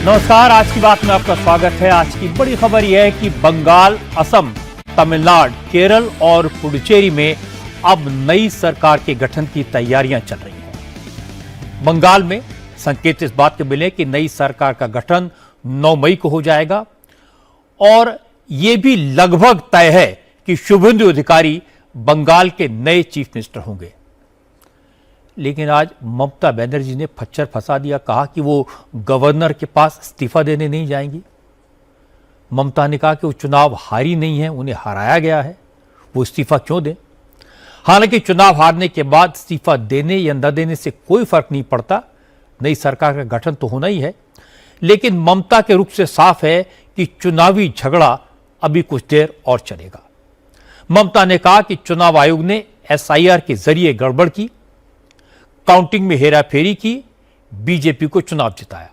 नमस्कार, आज की बात में आपका स्वागत है। आज की बड़ी खबर यह है कि बंगाल, असम, तमिलनाडु, केरल और पुडुचेरी में अब नई सरकार के गठन की तैयारियां चल रही हैं। बंगाल में संकेत इस बात के मिले कि नई सरकार का गठन 9 मई को हो जाएगा और यह भी लगभग तय है कि शुभेंदु अधिकारी बंगाल के नए चीफ मिनिस्टर होंगे। लेकिन आज ममता बनर्जी ने खच्चर फंसा दिया, कहा कि वो गवर्नर के पास इस्तीफा देने नहीं जाएंगी। ममता ने कहा कि वो चुनाव हारी नहीं है, उन्हें हराया गया है, वो इस्तीफा क्यों दें। हालांकि चुनाव हारने के बाद इस्तीफा देने या न देने से कोई फर्क नहीं पड़ता, नई सरकार का गठन तो होना ही है। लेकिन ममता के रुख से साफ है कि चुनावी झगड़ा अभी कुछ देर और चलेगा। ममता ने कहा कि चुनाव आयोग ने SIR के जरिए गड़बड़ की, काउंटिंग में हेराफेरी की, बीजेपी को चुनाव जिताया।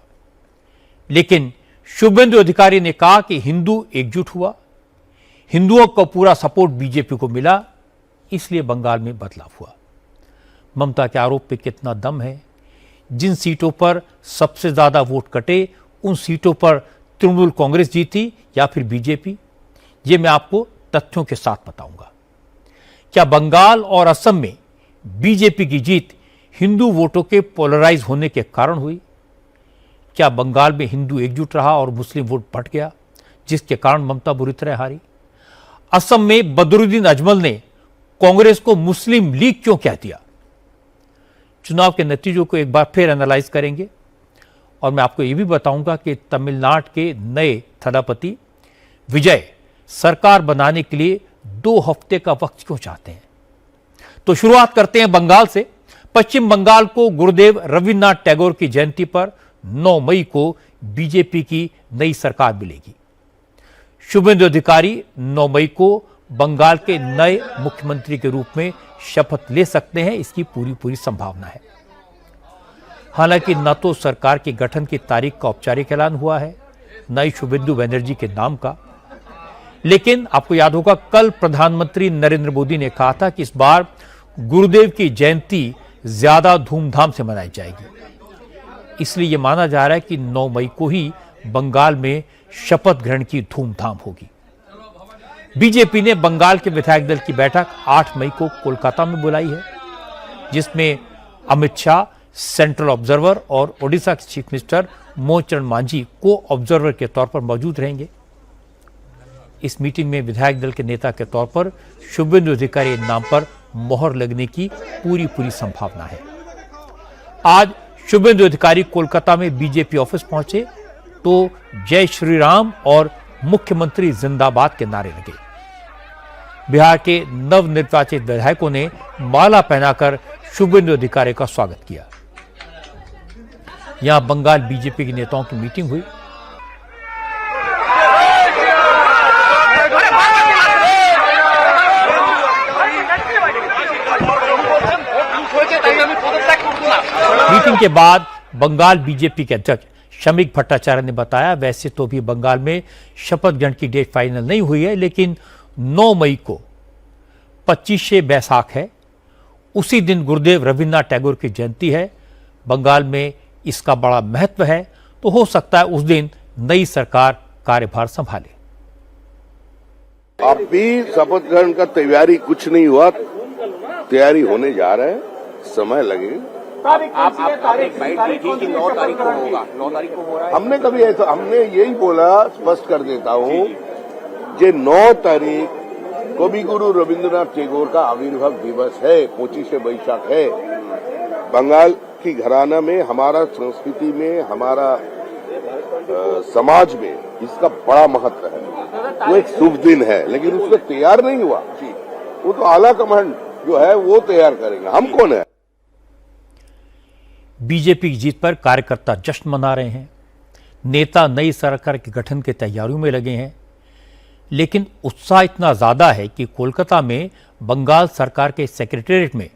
लेकिन शुभेंदु अधिकारी ने कहा कि हिंदू एकजुट हुआ, हिंदुओं को पूरा सपोर्ट बीजेपी को मिला, इसलिए बंगाल में बदलाव हुआ। ममता के आरोप पे कितना दम है। जिन सीटों पर सबसे ज्यादा वोट कटे उन सीटों पर तृणमूल कांग्रेस जीती या फिर बीजेपी, ये मैं आपको तथ्यों के साथ बताऊंगा। क्या बंगाल और असम में बीजेपी की जीत हिंदू वोटों के पोलराइज होने के कारण हुई? क्या बंगाल में हिंदू एकजुट रहा और मुस्लिम वोट बट गया, जिसके कारण ममता बुरी तरह हारी? असम में बदरुद्दीन अजमल ने कांग्रेस को मुस्लिम लीग क्यों कह दिया? चुनाव के नतीजों को एक बार फिर एनालाइज करेंगे और मैं आपको यह भी बताऊंगा कि तमिलनाडु के नए थलापति विजय सरकार बनाने के लिए 2 हफ्ते का वक्त क्यों चाहते हैं। तो शुरुआत करते हैं बंगाल से। पश्चिम बंगाल को गुरुदेव रविन्द्रनाथ टैगोर की जयंती पर 9 मई को बीजेपी की नई सरकार मिलेगी। शुभेंदु अधिकारी 9 मई को बंगाल के नए मुख्यमंत्री के रूप में शपथ ले सकते हैं, इसकी पूरी संभावना है। हालांकि न तो सरकार के गठन की तारीख का औपचारिक ऐलान हुआ है, न ही शुभेंदु बनर्जी के नाम का। लेकिन आपको याद होगा, कल प्रधानमंत्री नरेंद्र मोदी ने कहा था कि इस बार गुरुदेव की जयंती ज्यादा धूमधाम से मनाई जाएगी। इसलिए यह माना जा रहा है कि 9 मई को ही बंगाल में शपथ ग्रहण की धूमधाम होगी। बीजेपी ने बंगाल के विधायक दल की बैठक 8 मई को कोलकाता में बुलाई है, जिसमें अमित शाह, सेंट्रल ऑब्जर्वर और ओडिशा के चीफ मिनिस्टर मोहन चरण मांझी को ऑब्जर्वर के तौर पर मौजूद रहेंगे। इस मीटिंग में विधायक दल के नेता के तौर पर शुभेंदु अधिकारी नाम पर मोहर लगने की पूरी संभावना है। आज शुभेंदु अधिकारी कोलकाता में बीजेपी ऑफिस पहुंचे तो जय श्री राम और मुख्यमंत्री जिंदाबाद के नारे लगे। बिहार के नवनिर्वाचित विधायकों ने माला पहनाकर शुभेंदु अधिकारी का स्वागत किया। यहां बंगाल बीजेपी के नेताओं की मीटिंग हुई। मीटिंग के बाद बंगाल बीजेपी के अध्यक्ष शमीक भट्टाचार्य ने बताया, वैसे तो भी बंगाल में शपथ ग्रहण की डेट फाइनल नहीं हुई है, लेकिन 9 मई को 25 बैसाख है, उसी दिन गुरुदेव रविन्द्रनाथ टैगोर की जयंती है। बंगाल में इसका बड़ा महत्व है, तो हो सकता है उस दिन नई सरकार कार्यभार संभाले। अब भी शपथ ग्रहण का तैयारी कुछ नहीं हुआ, तैयारी होने जा रहा है, समय लगेगा। आप तारीख कि 9 तारीख को होगा, 9 तारीख को हो रहा है। हमने कभी ऐसा, हमने यही बोला, स्पष्ट कर देता हूँ, जे 9 तारीख को भी गुरु रविन्द्रनाथ टैगोर का आविर्भाव दिवस है, 25 बैसाख है। बंगाल की घराना में, हमारा संस्कृति में, हमारा समाज में इसका बड़ा महत्व है। वो एक शुभ दिन है, लेकिन उसमें तैयार नहीं हुआ। वो तो आला कमांड जो है वो तैयार करेंगे, हम कौन है। बीजेपी की जीत पर कार्यकर्ता जश्न मना रहे हैं, नेता नई सरकार के गठन की तैयारियों में लगे हैं। लेकिन उत्साह इतना ज्यादा है कि कोलकाता में बंगाल सरकार के सेक्रेटेरिएट में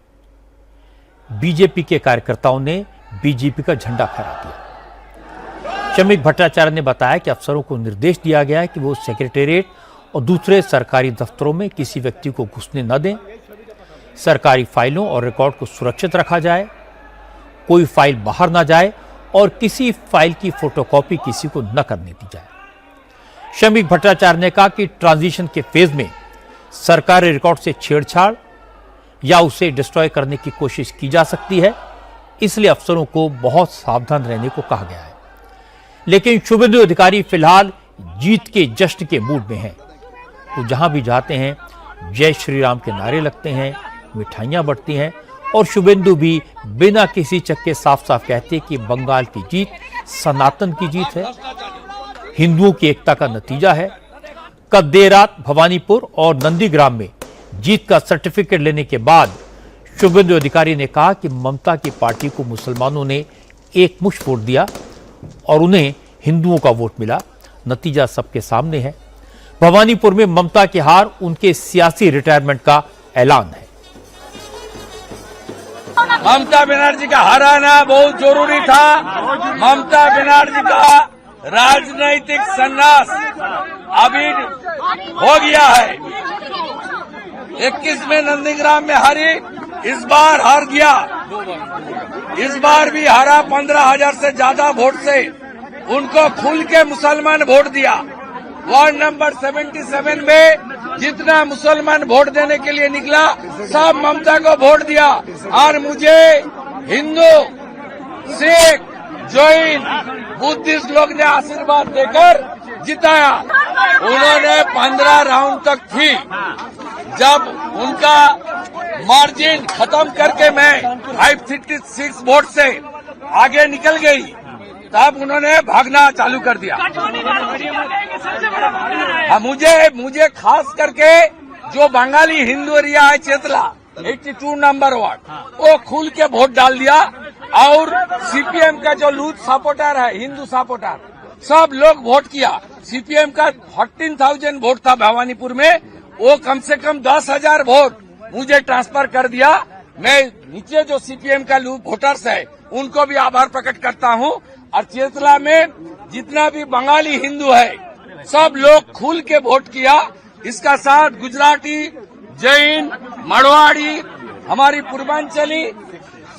बीजेपी के कार्यकर्ताओं ने बीजेपी का झंडा फहरा दिया। शमीक भट्टाचार्य ने बताया कि अफसरों को निर्देश दिया गया है कि वो सेक्रेटेरिएट और दूसरे सरकारी दफ्तरों में किसी व्यक्ति को घुसने न दें। सरकारी फाइलों और रिकॉर्ड को सुरक्षित रखा जाए, कोई फाइल बाहर ना जाए और किसी फाइल की फोटोकॉपी किसी को न करने दी जाए। शमीक भट्टाचार्य ने कहा कि ट्रांजिशन के फेज में सरकारी रिकॉर्ड से छेड़छाड़ या उसे डिस्ट्रॉय करने की कोशिश की जा सकती है, इसलिए अफसरों को बहुत सावधान रहने को कहा गया है। लेकिन शुभेंदु अधिकारी फिलहाल जीत के जश्न के मूड में हैं। वो जहां भी जाते हैं जय श्री राम के नारे लगते हैं, मिठाइयां बढ़ती हैं और शुभेंदु भी बिना किसी चक्के साफ साफ कहते कि बंगाल की जीत सनातन की जीत है, हिंदुओं की एकता का नतीजा है। कल देर रात भवानीपुर और नंदीग्राम में जीत का सर्टिफिकेट लेने के बाद शुभेंदु अधिकारी ने कहा कि ममता की पार्टी को मुसलमानों ने एक मुश्त वोट दिया और उन्हें हिंदुओं का वोट मिला। नतीजा सबके सामने है। भवानीपुर में ममता की हार उनके सियासी रिटायरमेंट का ऐलान है। ममता बनर्जी का हराना बहुत जरूरी था। ममता बनर्जी का राजनीतिक संन्यास अभी हो गया है। 21 में नंदीग्राम में हारी, इस बार हार गया। इस बार भी हारा 15,000 से ज्यादा वोट से। उनको खुल के मुसलमान वोट दिया। वार्ड नंबर 77 में जितना मुसलमान वोट देने के लिए निकला सब ममता को वोट दिया और मुझे हिंदू, सिख, जैन, बुद्धिस्ट लोग ने आशीर्वाद देकर जिताया। उन्होंने 15 राउंड तक थी। जब उनका मार्जिन खत्म करके मैं 566 वोट से आगे निकल गई, तब उन्होंने भागना चालू कर दिया। मुझे खास करके जो बंगाली हिंदू एरिया है चेतला 82 नंबर वार्ड, वो खुल के वोट डाल दिया और सीपीएम का जो लूथ सपोर्टर है, हिंदू सपोर्टर, सब लोग वोट किया। सीपीएम का 14,000 वोट था भवानीपुर में, वो कम से कम 10,000 वोट मुझे ट्रांसफर कर दिया। मैं नीचे जो सीपीएम का वोटर्स है उनको भी आभार प्रकट करता हूँ। और चेतला में जितना भी बंगाली हिंदू है सब लोग खुल के वोट किया। इसका साथ गुजराती, जैन, मारवाड़ी, हमारी पूर्वांचली,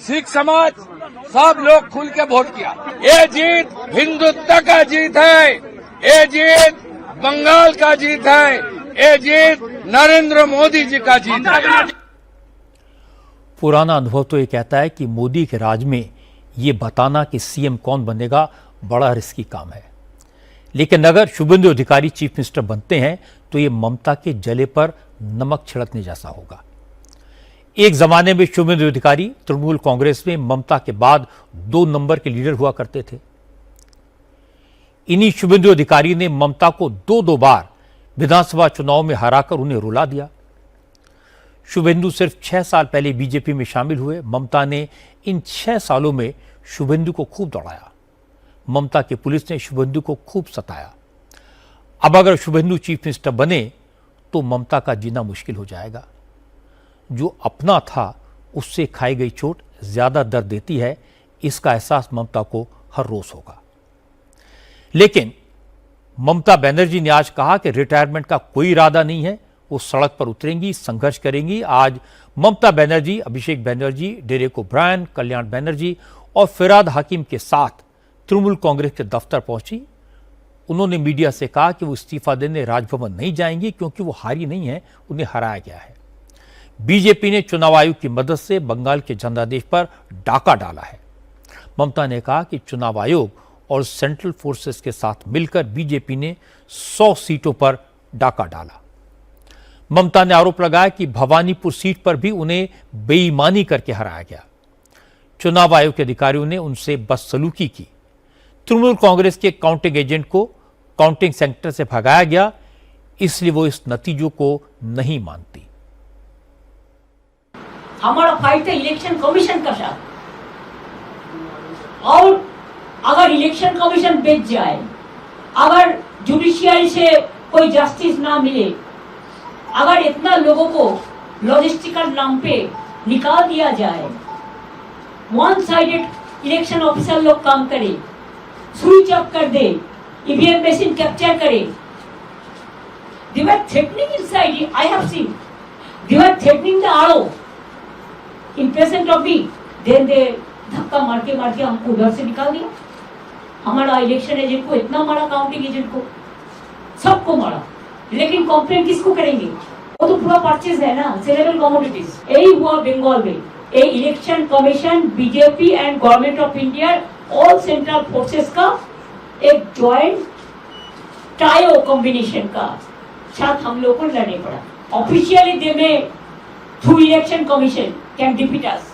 सिख समाज सब लोग खुल के वोट किया। ये जीत हिंदुत्व का जीत है, ये जीत बंगाल का जीत है, ये जीत नरेंद्र मोदी जी का जीत है। पुराना अनुभव तो ये कहता है कि मोदी के राज में ये बताना कि सीएम कौन बनेगा बड़ा रिस्की काम है। लेकिन अगर शुभेंदु अधिकारी चीफ मिनिस्टर बनते हैं तो ये ममता के जले पर नमक छिड़कने जैसा होगा। एक जमाने में शुभेंदु अधिकारी तृणमूल कांग्रेस में ममता के बाद 2 नंबर के लीडर हुआ करते थे। इन्हीं शुभेंदु अधिकारी ने ममता को 2 बार विधानसभा चुनाव में हराकर उन्हें रुला दिया। शुभेंदु सिर्फ 6 साल पहले बीजेपी में शामिल हुए। ममता ने इन 6 सालों में शुभेंदु को खूब दौड़ाया। ममता की पुलिस ने शुभेंदु को खूब सताया। अब अगर शुभेंदु चीफ मिनिस्टर बने तो ममता का जीना मुश्किल हो जाएगा। जो अपना था उससे खाई गई चोट ज्यादा दर्द देती है, इसका एहसास ममता को हर रोज होगा। लेकिन ममता बनर्जी ने आज कहा कि रिटायरमेंट का कोई इरादा नहीं है, वो सड़क पर उतरेंगी, संघर्ष करेंगी। आज ममता बनर्जी, अभिषेक बनर्जी, डेरेक ओब्रायन, कल्याण बनर्जी और फिराद हकीम के साथ तृणमूल कांग्रेस के दफ्तर पहुंची। उन्होंने मीडिया से कहा कि वो इस्तीफा देने राजभवन नहीं जाएंगी क्योंकि वो हारी नहीं है, उन्हें हराया गया है। बीजेपी ने चुनाव आयोग की मदद से बंगाल के जनादेश पर डाका डाला है। ममता ने कहा कि चुनाव आयोग और सेंट्रल फोर्सेस के साथ मिलकर बीजेपी ने 100 सीटों पर डाका डाला। ममता ने आरोप लगाया कि भवानीपुर सीट पर भी उन्हें बेईमानी करके हराया गया। चुनाव आयोग के अधिकारियों ने उनसे बदसलूकी की। तृणमूल कांग्रेस के काउंटिंग एजेंट को काउंटिंग सेंटर से भगाया गया, इसलिए वो इस नतीजों को नहीं मानती। हमारा फाइट है इलेक्शन कमीशन का साथ, और अगर इलेक्शन कमीशन बेच जाए, अगर जुडिशियरी से कोई जस्टिस ना मिले, अगर इतना लोगों को लॉजिस्टिकल नाम पे निकाल दिया जाए, वन साइडेड इलेक्शन ऑफिसर लोग काम करे, स्विच ऑफ कर दे, ईवीएम मशीन कैप्चर करे, they were threatening inside. I have seen they were threatening the RO in presence of me. Then they धक्का मार के हमको उधर से निकाल दिया। हमारा इलेक्शन एजेंट को इतना मारा, काउंटिंग एजेंट को, सबको मारा, लेकिन कंप्लेन किसको करेंगे? वो तो पूरा परचेज है ना, सेलेबल कमोडिटीज। यही हुआ बंगाल में। A election commission, BJP and government of India, all central forces का एक जॉइंट टायो कॉम्बिनेशन का साथ हम लोग को लड़ने पड़ा। Officially they may through election commission can defeat us,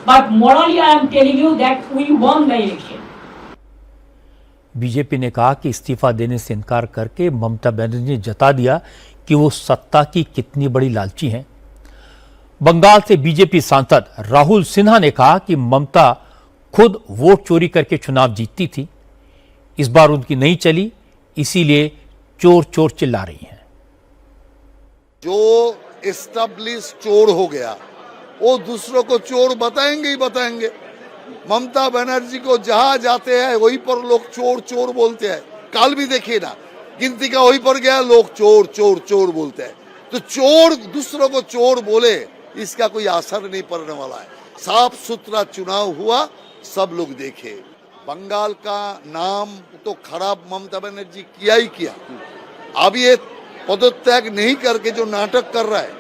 but morally I am telling you that we won the election. BJP ने कहा कि इस्तीफा देने से इनकार करके ममता बनर्जी ने जता दिया कि वो सत्ता की कितनी बड़ी लालची हैं। बंगाल से बीजेपी सांसद राहुल सिन्हा ने कहा कि ममता खुद वोट चोरी करके चुनाव जीतती थी, इस बार उनकी नहीं चली, इसीलिए चोर चोर चिल्ला रही हैं। जो एस्टेब्लिश चोर हो गया वो दूसरों को चोर बताएंगे ही बताएंगे। ममता बनर्जी को जहां जाते हैं वहीं पर लोग चोर चोर बोलते हैं। कल भी देखिए ना, गिनती का वहीं पर गया, लोग चोर चोर चोर बोलते हैं। तो चोर दूसरों को चोर बोले, इसका कोई असर नहीं पड़ने वाला है। साफ सुथरा चुनाव हुआ, सब लोग देखे। बंगाल का नाम तो खराब ममता बनर्जी किया ही किया। अब ये पदत्याग नहीं करके जो नाटक कर रहा है,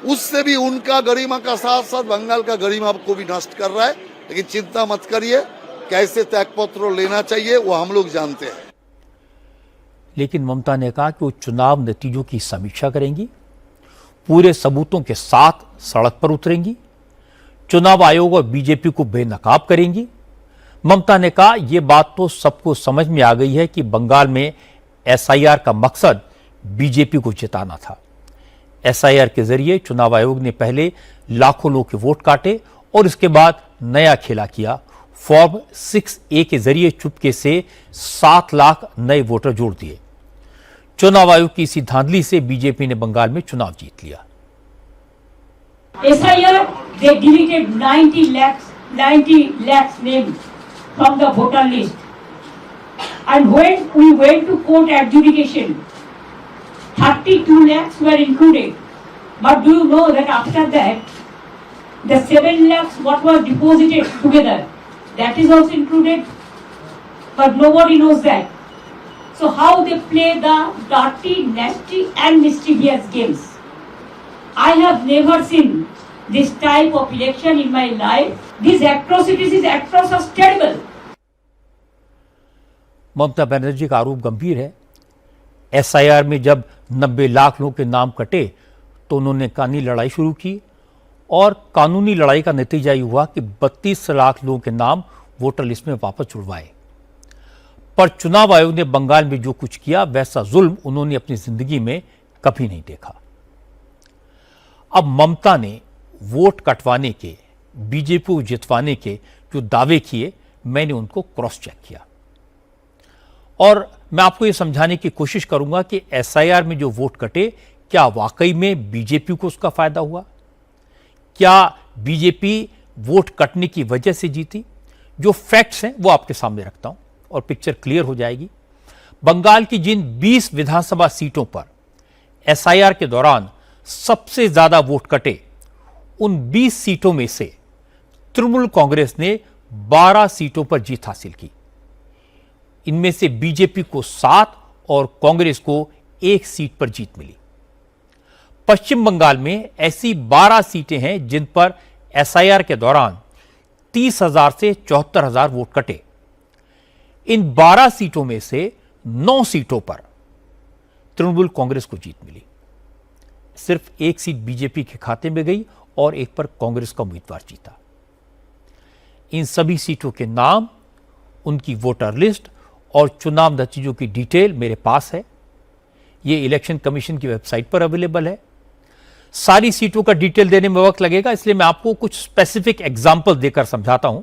उससे भी उनका गरिमा का साथ साथ बंगाल का गरिमा को भी नष्ट कर रहा है। लेकिन चिंता मत करिए, कैसे त्यागपत्र लेना चाहिए वो हम लोग जानते हैं। लेकिन ममता ने कहा कि वो चुनाव नतीजों की समीक्षा करेंगी, पूरे सबूतों के साथ सड़क पर उतरेंगी, चुनाव आयोग और बीजेपी को बेनकाब करेंगी। ममता ने कहा यह बात तो सबको समझ में आ गई है कि बंगाल में एसआईआर का मकसद बीजेपी को जिताना था। एसआईआर के जरिए चुनाव आयोग ने पहले लाखों लोग के वोट काटे और इसके बाद नया खेला किया। फॉर्म 6A के जरिए चुपके से 7 लाख नए वोटर जोड़ दिए। चुनाव आयोग की इसी धांधली से बीजेपी ने बंगाल में चुनाव जीत लिया। SIR, they deleted 90 lakhs names from the voter list. And when we went to court adjudication, 32 lakhs were included. But do you know that after that, the 7 lakhs what was deposited together, that is also included, but nobody knows that. So how they play the dirty, nasty and mischievous games. I have never seen this type of election in my life. These atrocities is atrocious, terrible. Mamata Banerjee का आरोप गंभीर है। SIR में जब 90 लाख लोगों के नाम कटे तो उन्होंने कानूनी लड़ाई शुरू की और कानूनी लड़ाई का नतीजा ये हुआ कि 32 लाख लोगों के नाम वोटर लिस्ट में वापस जुड़वाए। पर चुनाव आयोग ने बंगाल में जो कुछ किया वैसा जुल्म उन्होंने अपनी जिंदगी में कभी नहीं देखा। अब ममता ने वोट कटवाने के, बीजेपी को जितवाने के जो दावे किए, मैंने उनको क्रॉस चेक किया और मैं आपको यह समझाने की कोशिश करूंगा कि एसआईआर में जो वोट कटे क्या वाकई में बीजेपी को उसका फायदा हुआ, क्या बीजेपी वोट कटने की वजह से जीती। जो फैक्ट्स हैं वो आपके सामने रखता हूं और पिक्चर क्लियर हो जाएगी। बंगाल की जिन 20 विधानसभा सीटों पर एसआईआर के दौरान सबसे ज्यादा वोट कटे, उन 20 सीटों में से तृणमूल कांग्रेस ने 12 सीटों पर जीत हासिल की। इनमें से बीजेपी को 7 और कांग्रेस को 1 सीट पर जीत मिली। पश्चिम बंगाल में ऐसी 12 सीटें हैं जिन पर एसआईआर के दौरान 30,000 से 74,000 वोट कटे। इन 12 सीटों में से 9 सीटों पर तृणमूल कांग्रेस को जीत मिली। सिर्फ 1 सीट बीजेपी के खाते में गई और 1 पर कांग्रेस का उम्मीदवार जीता। इन सभी सीटों के नाम, उनकी वोटर लिस्ट और चुनाव नतीजों की डिटेल मेरे पास है। यह इलेक्शन कमीशन की वेबसाइट पर अवेलेबल है। सारी सीटों का डिटेल देने में वक्त लगेगा, इसलिए मैं आपको कुछ स्पेसिफिक एग्जाम्पल देकर समझाता हूं।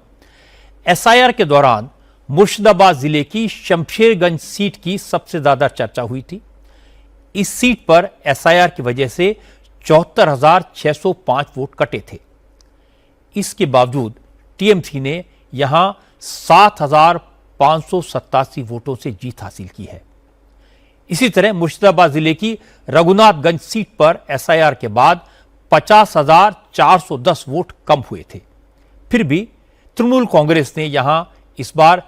एसआईआर के दौरान मुर्शिदाबाद जिले की शमशेरगंज सीट की सबसे ज्यादा चर्चा हुई थी। इस सीट पर एसआईआर की वजह से 74,605 वोट कटे थे। इसके बावजूद टीएमसी ने यहां 7,587 वोटों से जीत हासिल की है। इसी तरह मुर्शिदाबाद जिले की रघुनाथगंज सीट पर एसआईआर के बाद 50,410 वोट कम हुए थे। फिर भी तृणमूल कांग्रेस ने यहां इस बार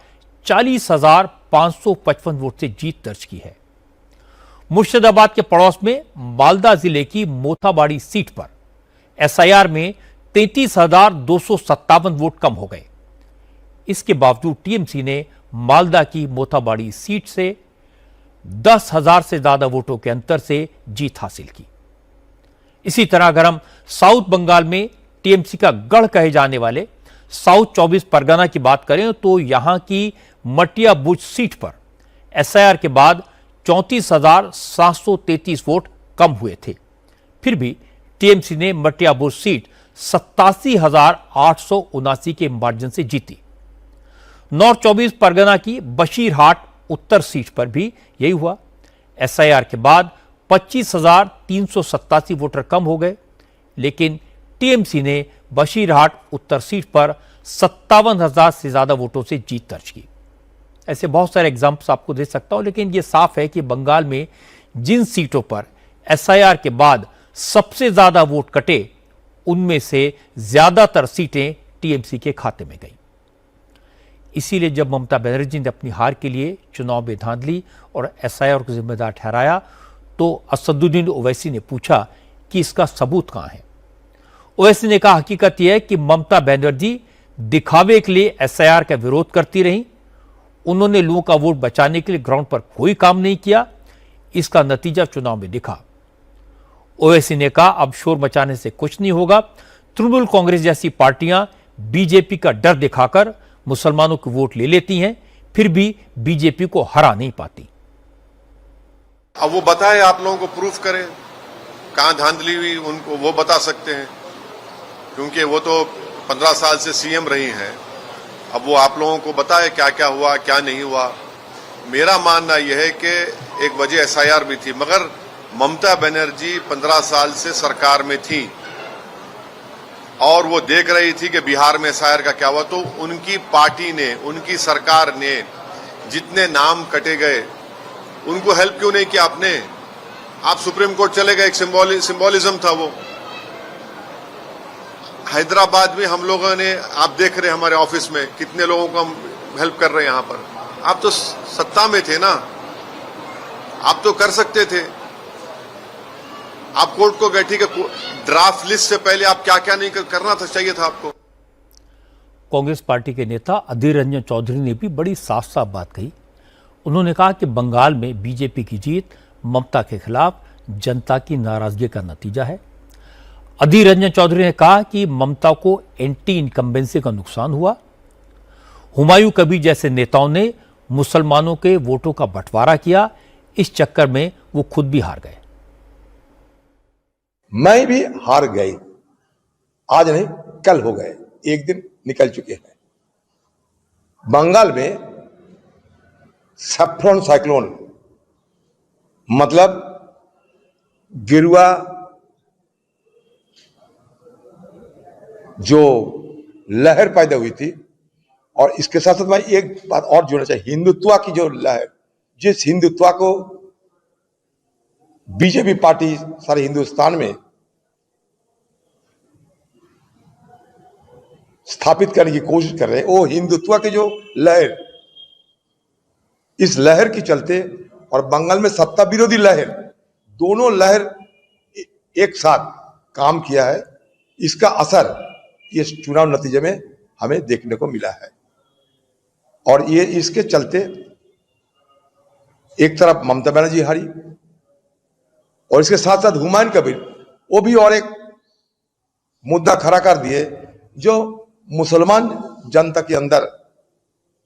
40,555 वोट से जीत दर्ज की है। मुर्शिदाबाद के पड़ोस में मालदा जिले की मोथाबाड़ी सीट पर एसआईआर में 33,257 वोट कम हो गए। इसके बावजूद टीएमसी ने मालदा की मोथाबाड़ी सीट से 10,000 से ज्यादा वोटों के अंतर से जीत हासिल की। इसी तरह अगर हम साउथ बंगाल में टीएमसी का गढ़ कहे जाने वाले साउथ 24 परगना की बात करें तो यहां की मटियाबुज सीट पर एसआईआर के बाद 34,733 वोट कम हुए थे। फिर भी टीएमसी ने मटियाबुज सीट 87,879 के मार्जिन से जीती। नॉर्थ 24 परगना की बशीरहाट उत्तर सीट पर भी यही हुआ। एसआईआर के बाद 25,387 वोटर कम हो गए, लेकिन टीएमसी ने बशीरहाट उत्तर सीट पर 57,000 से ज्यादा वोटों से जीत दर्ज की। ऐसे बहुत सारे एग्जाम्पल्स आपको दे सकता हूं, लेकिन यह साफ है कि बंगाल में जिन सीटों पर एसआईआर के बाद सबसे ज्यादा वोट कटे उनमें से ज्यादातर सीटें टीएमसी के खाते में गई। इसीलिए जब ममता बनर्जी ने अपनी हार के लिए चुनाव में धांधली और एसआईआर को जिम्मेदार ठहराया तो असदुद्दीन ओवैसी ने पूछा कि इसका सबूत कहां है। ओवैसी ने कहा, हकीकत यह है कि ममता बनर्जी दिखावे के लिए एसआईआर का विरोध करती रही। उन्होंने लोगों का वोट बचाने के लिए ग्राउंड पर कोई काम नहीं किया। इसका नतीजा चुनाव में दिखा। ओवैसी ने कहा, अब शोर मचाने से कुछ नहीं होगा। तृणमूल कांग्रेस जैसी पार्टियां बीजेपी का डर दिखाकर मुसलमानों के वोट ले लेती हैं, फिर भी बीजेपी को हरा नहीं पाती। अब वो बताए, आप लोगों को प्रूफ करें कहां धांधली हुई, उनको वो बता सकते हैं, क्योंकि वो तो 15 साल से सीएम रही हैं। अब वो आप लोगों को बताए क्या क्या हुआ क्या नहीं हुआ। मेरा मानना यह है कि एक वजह एसआईआर भी थी, मगर ममता बनर्जी 15 साल से सरकार में थी और वो देख रही थी कि बिहार में एसआईआर का क्या हुआ, तो उनकी पार्टी ने, उनकी सरकार ने जितने नाम कटे गए उनको हेल्प क्यों नहीं किया आपने? आप सुप्रीम कोर्ट चले गए, एक सिंबोलिज्म था वो। हैदराबाद में हम लोगों ने, आप देख रहे हैं हमारे ऑफिस में कितने लोगों को हम हेल्प कर रहे हैं। यहां पर आप तो सत्ता में थे ना, आप तो कर सकते थे। आप कोर्ट को गए, ठीक है, ड्राफ्ट लिस्ट से पहले आप क्या क्या नहीं करना था, चाहिए था आपको। कांग्रेस पार्टी के नेता अधीर रंजन चौधरी ने भी बड़ी साफ साफ बात कही। उन्होंने कहा कि बंगाल में बीजेपी की जीत ममता के खिलाफ जनता की नाराजगी का नतीजा है। अधीर रंजन चौधरी ने कहा कि ममता को एंटी इनकम्बेंसी का नुकसान हुआ। हुमायूं कबीर जैसे नेताओं ने मुसलमानों के वोटों का बंटवारा किया, इस चक्कर में वो खुद भी हार गए। मैं भी हार गई, आज नहीं कल हो गए, एक दिन निकल चुके हैं। बंगाल में सैफ्रॉन साइक्लोन मतलब गिरुआ जो लहर पैदा हुई थी, और इसके साथ साथ मैं एक बात और जोड़ना चाहिए, हिंदुत्व की जो लहर, जिस हिंदुत्व को बीजेपी पार्टी सारे हिंदुस्तान में स्थापित करने की कोशिश कर रहे हैं, वो हिंदुत्व की जो लहर, इस लहर के चलते और बंगाल में सत्ता विरोधी लहर, दोनों लहर एक साथ काम किया है। इसका असर इस चुनाव नतीजे में हमें देखने को मिला है। और ये इसके चलते एक तरफ ममता बनर्जी हारी और इसके साथ साथ हुमायूं कबीर वो भी और एक मुद्दा खड़ा कर दिए जो मुसलमान जनता के अंदर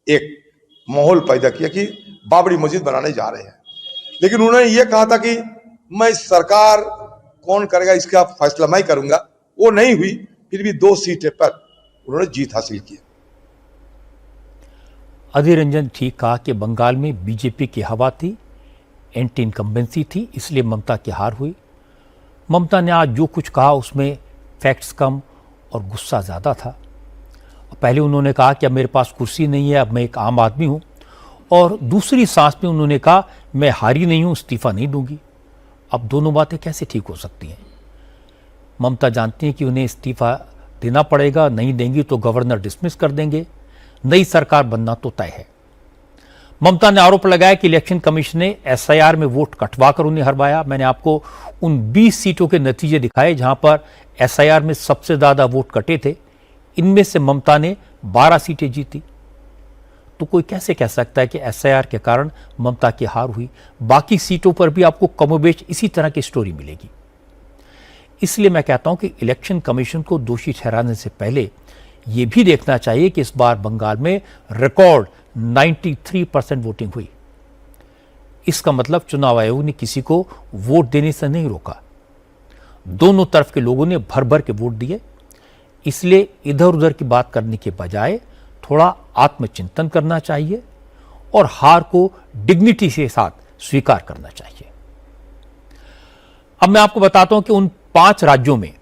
एक माहौल पैदा किया कि बाबरी मस्जिद बनाने जा रहे हैं। लेकिन उन्होंने ये कहा था कि मैं सरकार कौन करेगा इसका फैसला मैं करूंगा, वो नहीं हुई। फिर भी 2 सीटें पर उन्होंने जीत हासिल की। अधीर रंजन ठीक कहा कि बंगाल में बीजेपी की हवा थी, एंटी इनकम्बेंसी थी, इसलिए ममता की हार हुई। ममता ने आज जो कुछ कहा उसमें फैक्ट्स कम और गुस्सा ज़्यादा था। पहले उन्होंने कहा कि अब मेरे पास कुर्सी नहीं है, अब मैं एक आम आदमी हूँ, और दूसरी सांस में उन्होंने कहा मैं हारी नहीं हूँ, इस्तीफा नहीं दूंगी। अब दोनों बातें कैसे ठीक हो सकती हैं? ममता जानती हैं कि उन्हें इस्तीफा देना पड़ेगा, नहीं देंगी तो गवर्नर डिसमिस कर देंगे। नई सरकार बनना तो तय है। ममता ने आरोप लगाया कि इलेक्शन कमीशन ने एसआईआर में वोट कटवा कर उन्हें हरवाया। मैंने आपको उन 20 सीटों के नतीजे दिखाए जहां पर एसआईआर में सबसे ज्यादा वोट कटे थे। इनमें से ममता ने 12 सीटें जीती। तो कोई कैसे कह सकता है कि एसआईआर के कारण ममता की हार हुई? बाकी सीटों पर भी आपको कमोबेश इसी तरह की स्टोरी मिलेगी। इसलिए मैं कहता हूं कि इलेक्शन कमीशन को दोषी ठहराने से पहले यह भी देखना चाहिए कि इस बार बंगाल में रिकॉर्ड 93% वोटिंग हुई। इसका मतलब चुनाव आयोग ने किसी को वोट देने से नहीं रोका। दोनों तरफ के लोगों ने भर भर के वोट दिए। इसलिए इधर उधर की बात करने के बजाय थोड़ा आत्मचिंतन करना चाहिए और हार को डिग्निटी के साथ स्वीकार करना चाहिए। अब मैं आपको बताता हूं कि उन 5 राज्यों में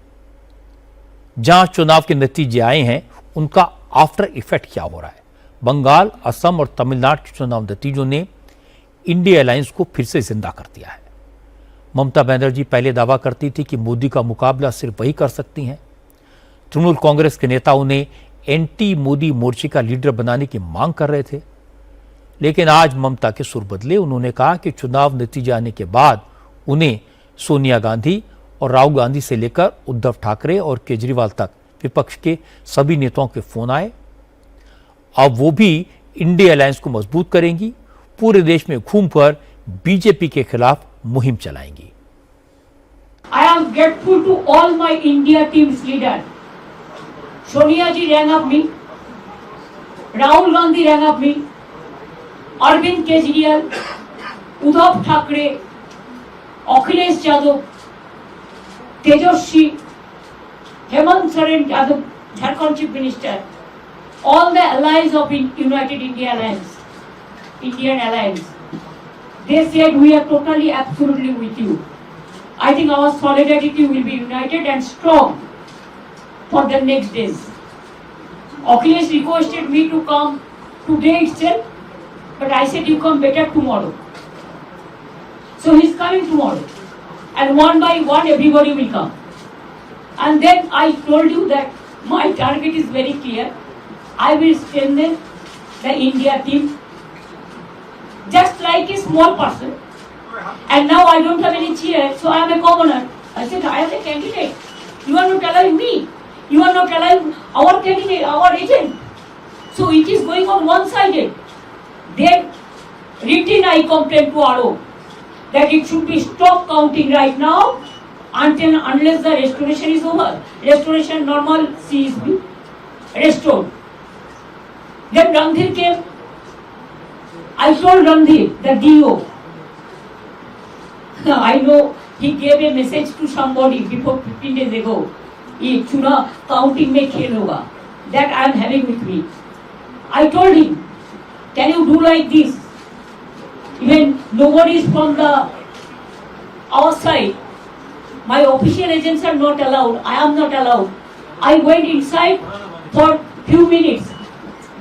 जहां चुनाव के नतीजे आए हैं उनका आफ्टर इफेक्ट क्या हो रहा है। बंगाल, असम और तमिलनाडु के चुनाव नतीजों ने इंडिया अलायंस को फिर से जिंदा कर दिया है। ममता बनर्जी पहले दावा करती थी कि मोदी का मुकाबला सिर्फ वही कर सकती हैं। तृणमूल कांग्रेस के नेता उन्हें एंटी मोदी मोर्चे का लीडर बनाने की मांग कर रहे थे, लेकिन आज ममता के सुर बदले। उन्होंने कहा कि चुनाव नतीजे आने के बाद उन्हें सोनिया गांधी और राहुल गांधी से लेकर उद्धव ठाकरे और केजरीवाल तक विपक्ष के सभी नेताओं के फोन आए। अब वो भी इंडिया अलायंस को मजबूत करेंगी, पूरे देश में घूमकर बीजेपी के खिलाफ मुहिम चलाएंगी। I am grateful to all my India team's leaders. Sonia ji rang up me, Rahul Gandhi rang up me, Arvind Kejriwal, Uddhav Thackeray, Akhilesh Yadav, Tejaswi, Hemant Soren Yadav, Jharkhand Chief Minister, all the allies of United India Alliance, Indian Alliance. They said we are totally, absolutely with you. I think our solidarity will be united and strong for the next days. Akhilesh requested me to come today itself, but I said you come better tomorrow. So he's coming tomorrow, and one by one everybody will come. And then I told you that my target is very clear. I will strengthen the India team just like a small person. And now I don't have any chair, so I am a commoner. I said, I am a candidate. You are not allowing me. You are not allowing our candidate, our agent. So it is going on one-sided. Then written I complained to RO that it should be stop counting right now unless the restoration is over. Restoration normal C is restored. Then Randhir came. I told Randhir, the DO. I know he gave a message to somebody before 15 days ago. ये चुनाव counting में खेल होगा. That I am having with me. I told him, can you do like this? Even nobody is from our side. My official agents are not allowed. I am not allowed. I went inside for few minutes.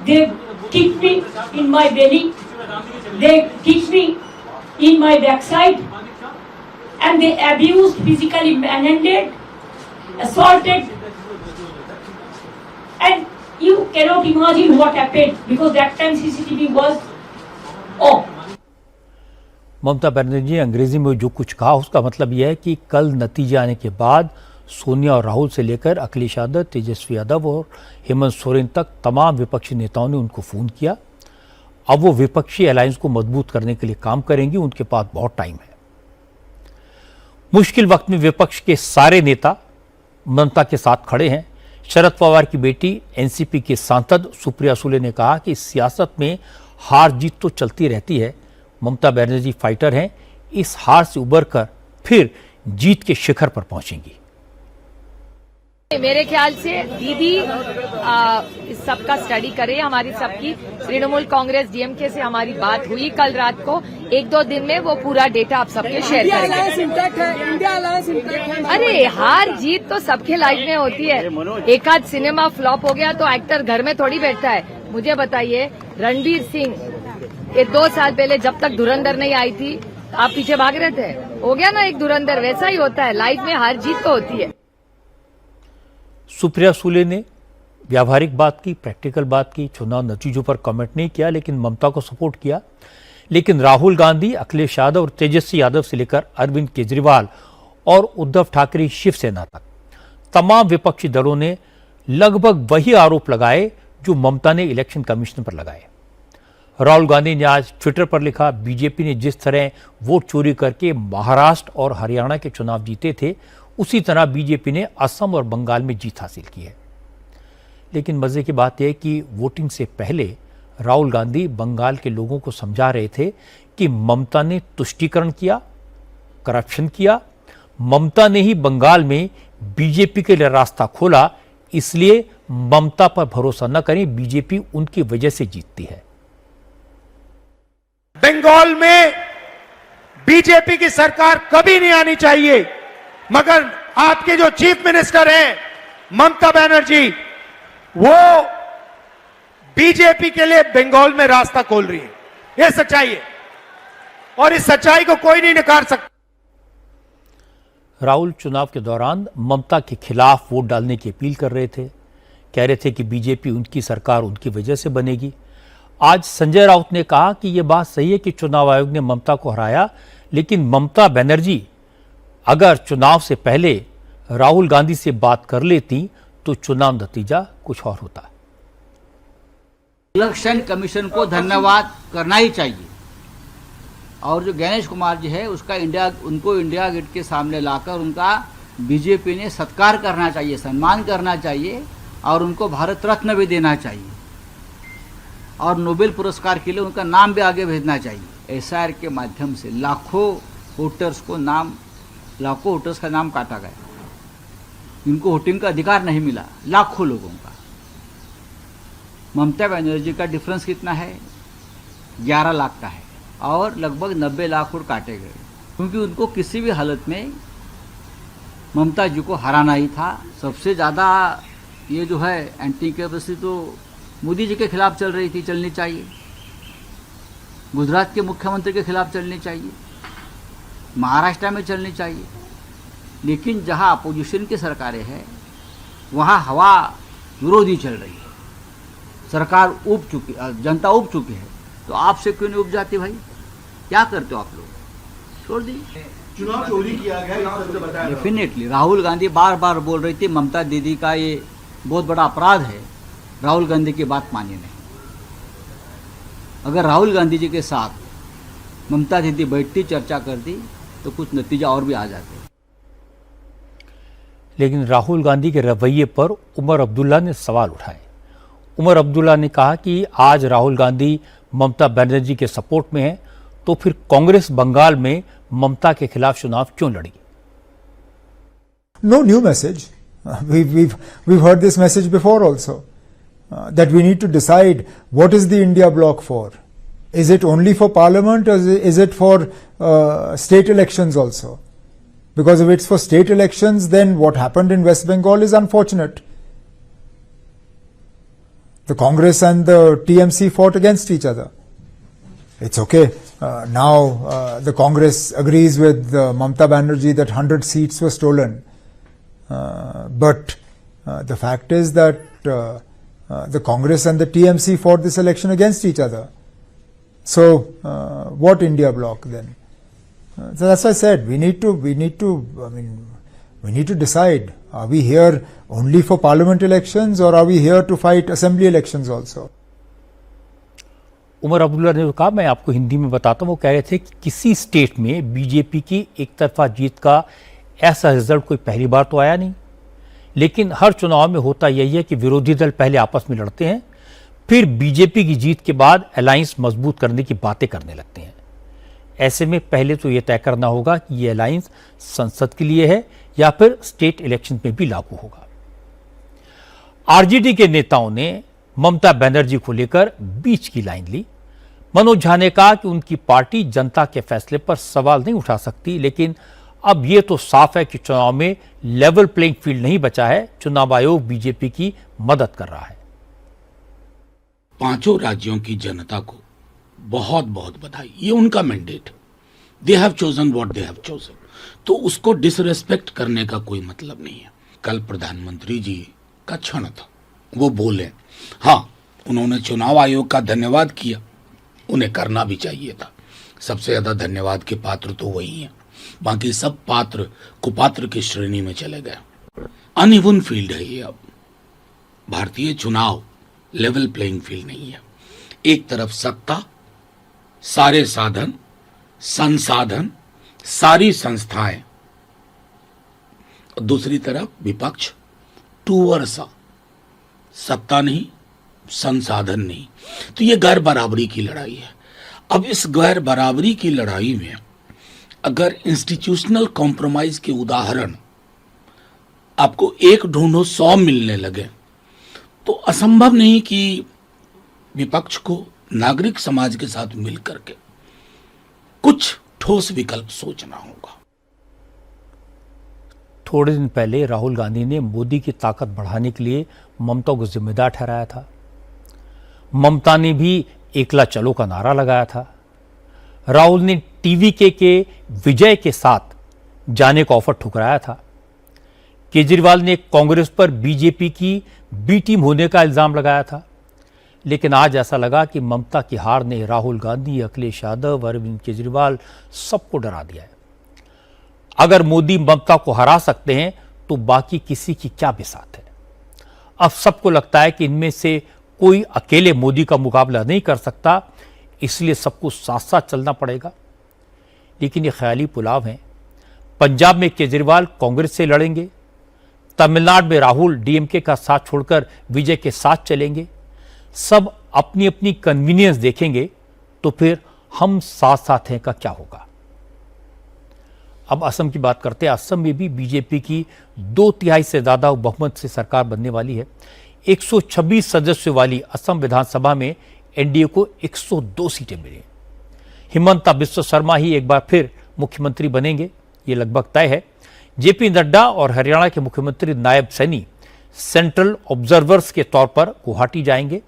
They kicked me in my belly. They kicked me in my backside. And they abused, physically manhandled, assaulted. And you cannot imagine what happened because that time CCTV was off. Mamata Banerjee ने अंग्रेजी में जो कुछ कहा उसका मतलब यह है कि कल नतीजे आने के बाद सोनिया और राहुल से लेकर अखिलेश यादव, तेजस्वी यादव और हेमंत सोरेन तक तमाम विपक्षी नेताओं ने उनको फोन किया। अब वो विपक्षी अलायंस को मजबूत करने के लिए काम करेंगी। उनके पास बहुत टाइम है। मुश्किल वक्त में विपक्ष के सारे नेता ममता के साथ खड़े हैं। शरद पवार की बेटी एनसीपी के सांसद सुप्रिया सुले ने कहा कि सियासत में हार जीत तो चलती रहती है, ममता बनर्जी फाइटर हैं, इस हार से उबरकर फिर जीत के शिखर पर पहुंचेंगी। मेरे ख्याल से दीदी इस सबका स्टडी करे। हमारी सबकी तृणमूल कांग्रेस डीएमके से हमारी बात हुई कल रात को। 1-2 दिन में वो पूरा डेटा आप सबके शेयर करेंगे। अरे हार जीत तो सबके लाइफ में होती है। एक आध सिनेमा फ्लॉप हो गया तो एक्टर घर में थोड़ी बैठता है। मुझे बताइए, रणबीर सिंह ये 2 साल पहले जब तक धुरंधर नहीं आई थी आप पीछे भाग रहे थे, हो गया ना एक धुरंधर। वैसा ही होता है लाइफ में, हार जीत तो होती है। सुप्रिया सुले ने व्यावहारिक बात की, प्रैक्टिकल बात की, चुनाव नतीजों पर कमेंट नहीं किया, लेकिन ममता को सपोर्ट किया। लेकिन राहुल गांधी, अखिलेश यादव और तेजस्वी यादव से लेकर अरविंद केजरीवाल और उद्धव ठाकरे शिवसेना तक तमाम विपक्षी दलों ने लगभग वही आरोप लगाए जो ममता ने इलेक्शन कमीशन पर लगाए। राहुल गांधी ने आज ट्विटर पर लिखा, बीजेपी ने जिस तरह वोट चोरी करके महाराष्ट्र और हरियाणा के चुनाव जीते थे, उसी तरह बीजेपी ने असम और बंगाल में जीत हासिल की है। लेकिन मजे की बात यह कि वोटिंग से पहले राहुल गांधी बंगाल के लोगों को समझा रहे थे कि ममता ने तुष्टीकरण किया, करप्शन किया, ममता ने ही बंगाल में बीजेपी के लिए रास्ता खोला, इसलिए ममता पर भरोसा न करें, बीजेपी उनकी वजह से जीतती है। बंगाल में बीजेपी की सरकार कभी नहीं आनी चाहिए, मगर आपके जो चीफ मिनिस्टर हैं ममता बनर्जी, वो बीजेपी के लिए बंगाल में रास्ता खोल रही है। यह सच्चाई है और इस सच्चाई को कोई नहीं नकार सकता। राहुल चुनाव के दौरान ममता के खिलाफ वोट डालने की अपील कर रहे थे, कह रहे थे कि बीजेपी उनकी सरकार उनकी वजह से बनेगी। आज संजय राउत ने कहा कि यह बात सही है कि चुनाव आयोग ने ममता को हराया, लेकिन ममता बनर्जी अगर चुनाव से पहले राहुल गांधी से बात कर लेती तो चुनाव नतीजा कुछ और होता। इलेक्शन कमीशन को धन्यवाद करना ही चाहिए, और जो गणेश कुमार जी है उनको इंडिया गेट के सामने लाकर उनका बीजेपी ने सत्कार करना चाहिए, सम्मान करना चाहिए, और उनको भारत रत्न भी देना चाहिए, और नोबेल पुरस्कार के लिए उनका नाम भी आगे भेजना चाहिए। एसआईआर के माध्यम से लाखों वोटर्स का नाम काटा गया, इनको वोटिंग का अधिकार नहीं मिला, लाखों लोगों का। ममता बनर्जी का डिफरेंस कितना है? 11 लाख का है, और लगभग 90 लाख वोट काटे गए, क्योंकि उनको किसी भी हालत में ममता जी को हराना ही था। सबसे ज़्यादा ये जो है एंटी कैपेसिटी तो मोदी जी के खिलाफ चल रही थी, चलनी चाहिए, गुजरात के मुख्यमंत्री के खिलाफ चलनी चाहिए, महाराष्ट्र में चलनी चाहिए। लेकिन जहां अपोजिशन की सरकारें हैं वहां हवा विरोधी चल रही है, सरकार उब चुकी, जनता उब चुकी है, तो आपसे क्यों नहीं उब जाती भाई? क्या करते हो आप लोग? छोड़ दीजिए। चुनाव चोरी किया गया, डेफिनेटली राहुल गांधी बार बार बोल रही थी ममता दीदी का ये बहुत बड़ा अपराध है, राहुल गांधी की बात मानिए नहीं। अगर राहुल गांधी जी के साथ ममता दीदी बैठती, चर्चा करती, तो कुछ नतीजा और भी आ जाते। लेकिन राहुल गांधी के रवैये पर उमर अब्दुल्ला ने सवाल उठाए। उमर अब्दुल्ला ने कहा कि आज राहुल गांधी ममता बनर्जी के सपोर्ट में है, तो फिर कांग्रेस बंगाल में ममता के खिलाफ चुनाव क्यों लड़ी? No new message. We've heard this message before also. That we need to decide what is the India bloc for. Is it only for parliament, or is it for state elections also? Because if it's for state elections, then what happened in West Bengal is unfortunate. The Congress and the TMC fought against each other. It's okay. Now the Congress agrees with Mamata Banerjee that 100 seats were stolen. But the fact is that the Congress and the TMC fought this election against each other. So what India bloc then? So that's why I said we need to decide. Are we here only for parliament elections, or are we here to fight assembly elections also? Omar Abdullah ने कहा, मैं आपको हिंदी में बताता हूं, वो कह रहे थे कि किसी स्टेट में बीजेपी की एक तरफा जीत का ऐसा रिजल्ट कोई पहली बार तो आया नहीं, लेकिन हर चुनाव में होता यही है कि विरोधी दल पहले आपस में लड़ते हैं, फिर बीजेपी की जीत के बाद अलायंस मजबूत करने की बातें करने लगते हैं। ऐसे में पहले तो यह तय करना होगा कि यह अलायंस संसद के लिए है या फिर स्टेट इलेक्शन में भी लागू होगा। आरजेडी के नेताओं ने ममता बनर्जी को लेकर बीच की लाइन ली। मनोज झा ने कहा कि उनकी पार्टी जनता के फैसले पर सवाल नहीं उठा सकती, लेकिन अब यह तो साफ है कि चुनाव में लेवल प्लेइंग फील्ड नहीं बचा है, चुनाव आयोग बीजेपी की मदद कर रहा है। पांचों राज्यों की जनता को बहुत बहुत बधाई, ये उनका मैंडेट है, they have chosen what they have chosen, तो उसको डिसरेस्पेक्ट करने का कोई मतलब नहीं है। कल प्रधानमंत्री जी का क्षण था, वो बोले। हाँ, उन्होंने चुनाव आयोग का धन्यवाद किया, उन्हें करना भी चाहिए था। सबसे ज्यादा धन्यवाद के पात्र तो वही हैं, बाकी सब पात्र कुपात्र की श्रेणी में चले गए। अनइवन फील्ड है ये। अब भारतीय चुनाव लेवल प्लेइंग फील्ड नहीं है। एक तरफ सत्ता, सारे साधन, संसाधन, सारी संस्थाएं, और दूसरी तरफ विपक्ष, टू वर्सा, सत्ता नहीं, संसाधन नहीं। तो ये गैर बराबरी की लड़ाई है। अब इस गैर बराबरी की लड़ाई में अगर इंस्टीट्यूशनल कॉम्प्रोमाइज के उदाहरण आपको एक ढूंढो 100 मिलने लगे तो असंभव नहीं कि विपक्ष को नागरिक समाज के साथ मिलकर के कुछ ठोस विकल्प सोचना होगा। थोड़े दिन पहले राहुल गांधी ने मोदी की ताकत बढ़ाने के लिए ममता को जिम्मेदार ठहराया था। ममता ने भी एकला चलो का नारा लगाया था। राहुल ने टीवीके के विजय के साथ जाने का ऑफर ठुकराया था। केजरीवाल ने कांग्रेस पर बीजेपी की बी टीम होने का इल्जाम लगाया था। लेकिन आज ऐसा लगा कि ममता की हार ने राहुल गांधी, अखिलेश यादव, अरविंद केजरीवाल सबको डरा दिया है। अगर मोदी ममता को हरा सकते हैं तो बाकी किसी की क्या बिसात है। अब सबको लगता है कि इनमें से कोई अकेले मोदी का मुकाबला नहीं कर सकता, इसलिए सबको साथ साथ चलना पड़ेगा। लेकिन ये ख्याली पुलाव है। पंजाब में केजरीवाल कांग्रेस से लड़ेंगे, तमिलनाडु में राहुल डीएमके का साथ छोड़कर विजय के साथ चलेंगे। सब अपनी अपनी कन्वीनियंस देखेंगे तो फिर हम साथ साथ हैं का क्या होगा। अब असम की बात करते हैं। असम में भी बीजेपी की 2/3 से ज्यादा बहुमत से सरकार बनने वाली है। 126 सदस्यों वाली असम विधानसभा में एनडीए को 102 सीटें मिली। हिमंता बिस्वा शर्मा ही एक बार फिर मुख्यमंत्री बनेंगे, ये लगभग तय है। जेपी नड्डा और हरियाणा के मुख्यमंत्री नायब सैनी सेंट्रल ऑब्जर्वर्स के तौर पर गुवाहाटी जाएंगे।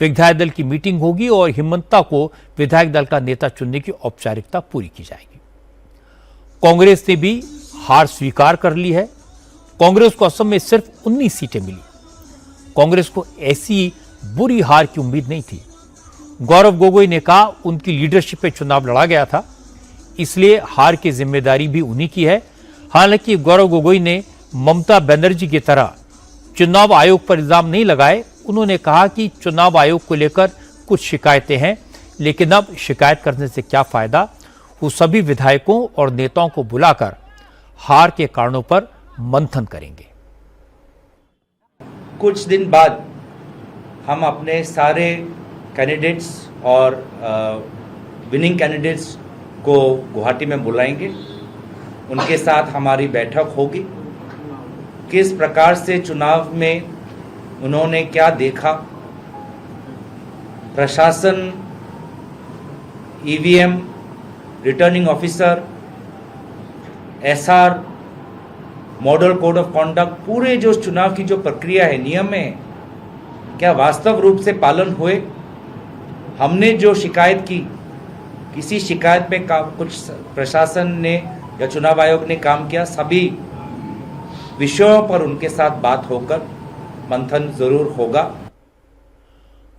विधायक दल की मीटिंग होगी और हिमंता को विधायक दल का नेता चुनने की औपचारिकता पूरी की जाएगी। कांग्रेस ने भी हार स्वीकार कर ली है। कांग्रेस को असम में सिर्फ 19 सीटें मिली। कांग्रेस को ऐसी बुरी हार की उम्मीद नहीं थी। गौरव गोगोई ने कहा उनकी लीडरशिप में चुनाव लड़ा गया था, इसलिए हार की जिम्मेदारी भी उन्हीं की है। हालांकि गौरव गोगोई ने ममता बनर्जी की तरह चुनाव आयोग पर इल्जाम नहीं लगाए। उन्होंने कहा कि चुनाव आयोग को लेकर कुछ शिकायतें हैं, लेकिन अब शिकायत करने से क्या फायदा। वो सभी विधायकों और नेताओं को बुलाकर हार के कारणों पर मंथन करेंगे। कुछ दिन बाद हम अपने सारे कैंडिडेट्स और विनिंग कैंडिडेट्स को गुवाहाटी में बुलाएंगे। उनके साथ हमारी बैठक होगी। किस प्रकार से चुनाव में उन्होंने क्या देखा, प्रशासन, EVM, returning officer, SR, model code of conduct, पूरे जो चुनाव की जो प्रक्रिया है, नियम है, क्या वास्तव रूप से पालन हुए। हमने जो शिकायत की, किसी शिकायत पे कुछ प्रशासन ने या चुनाव आयोग ने काम किया, सभी विषयों पर उनके साथ बात होकर मंथन जरूर होगा।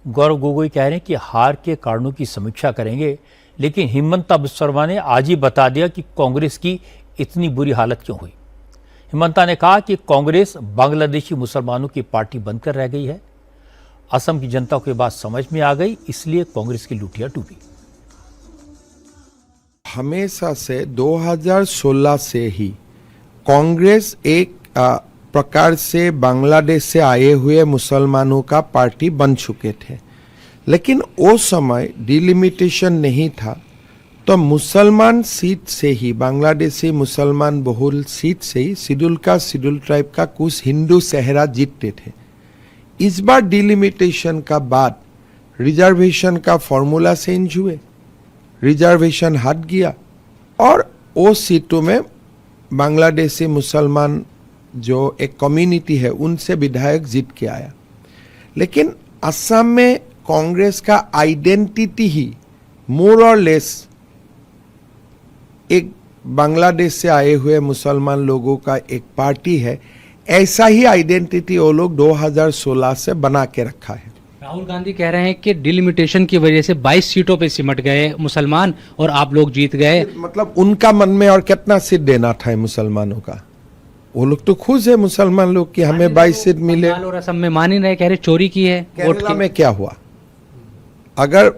गौरव गोगोई कह रहे हैं कि हार के कारणों की समीक्षा करेंगे, लेकिन हिमंता बिस्वा शर्मा ने आज ही बता दिया कि कांग्रेस की इतनी बुरी हालत क्यों हुई। हिमंता ने कहा कि कांग्रेस बांग्लादेशी मुसलमानों की पार्टी बनकर रह गई है। असम की जनता को ये बात समझ में आ गई, इसलिए कांग्रेस की लुटिया डूबी। हमेशा से 2016 से ही कांग्रेस एक प्रकार से बांग्लादेश से आए हुए मुसलमानों का पार्टी बन चुके थे, लेकिन वो समय डिलिमिटेशन नहीं था, तो मुसलमान सीट से ही, बांग्लादेशी मुसलमान बहुल सीट से ही शेड्यूल ट्राइब का कुछ हिंदू सहरा जीतते थे। इस बार डिलिमिटेशन का बाद रिजर्वेशन का फॉर्मूला चेंज हुए, रिजर्वेशन हट गया और वो सीटों में बांग्लादेशी मुसलमान जो एक कम्युनिटी है उनसे विधायक जीत के आया। लेकिन असम में कांग्रेस का आइडेंटिटी ही मोर और लेस एक बांग्लादेश से आए हुए मुसलमान लोगों का एक पार्टी है, ऐसा ही आइडेंटिटी वो लोग 2016 से बना के रखा है। राहुल गांधी कह रहे हैं कि डिलिमिटेशन की वजह से 22 सीटों पे सिमट गए मुसलमान और आप लोग जीत गए। मतलब उनका मन में और कितना सीट देना था मुसलमानों का? वो लोग तो खुश है मुसलमान लोग कि हमें 22 सीट मिले। और असम में मान ही नहीं, कह रहे चोरी की है। केरला में क्या हुआ? अगर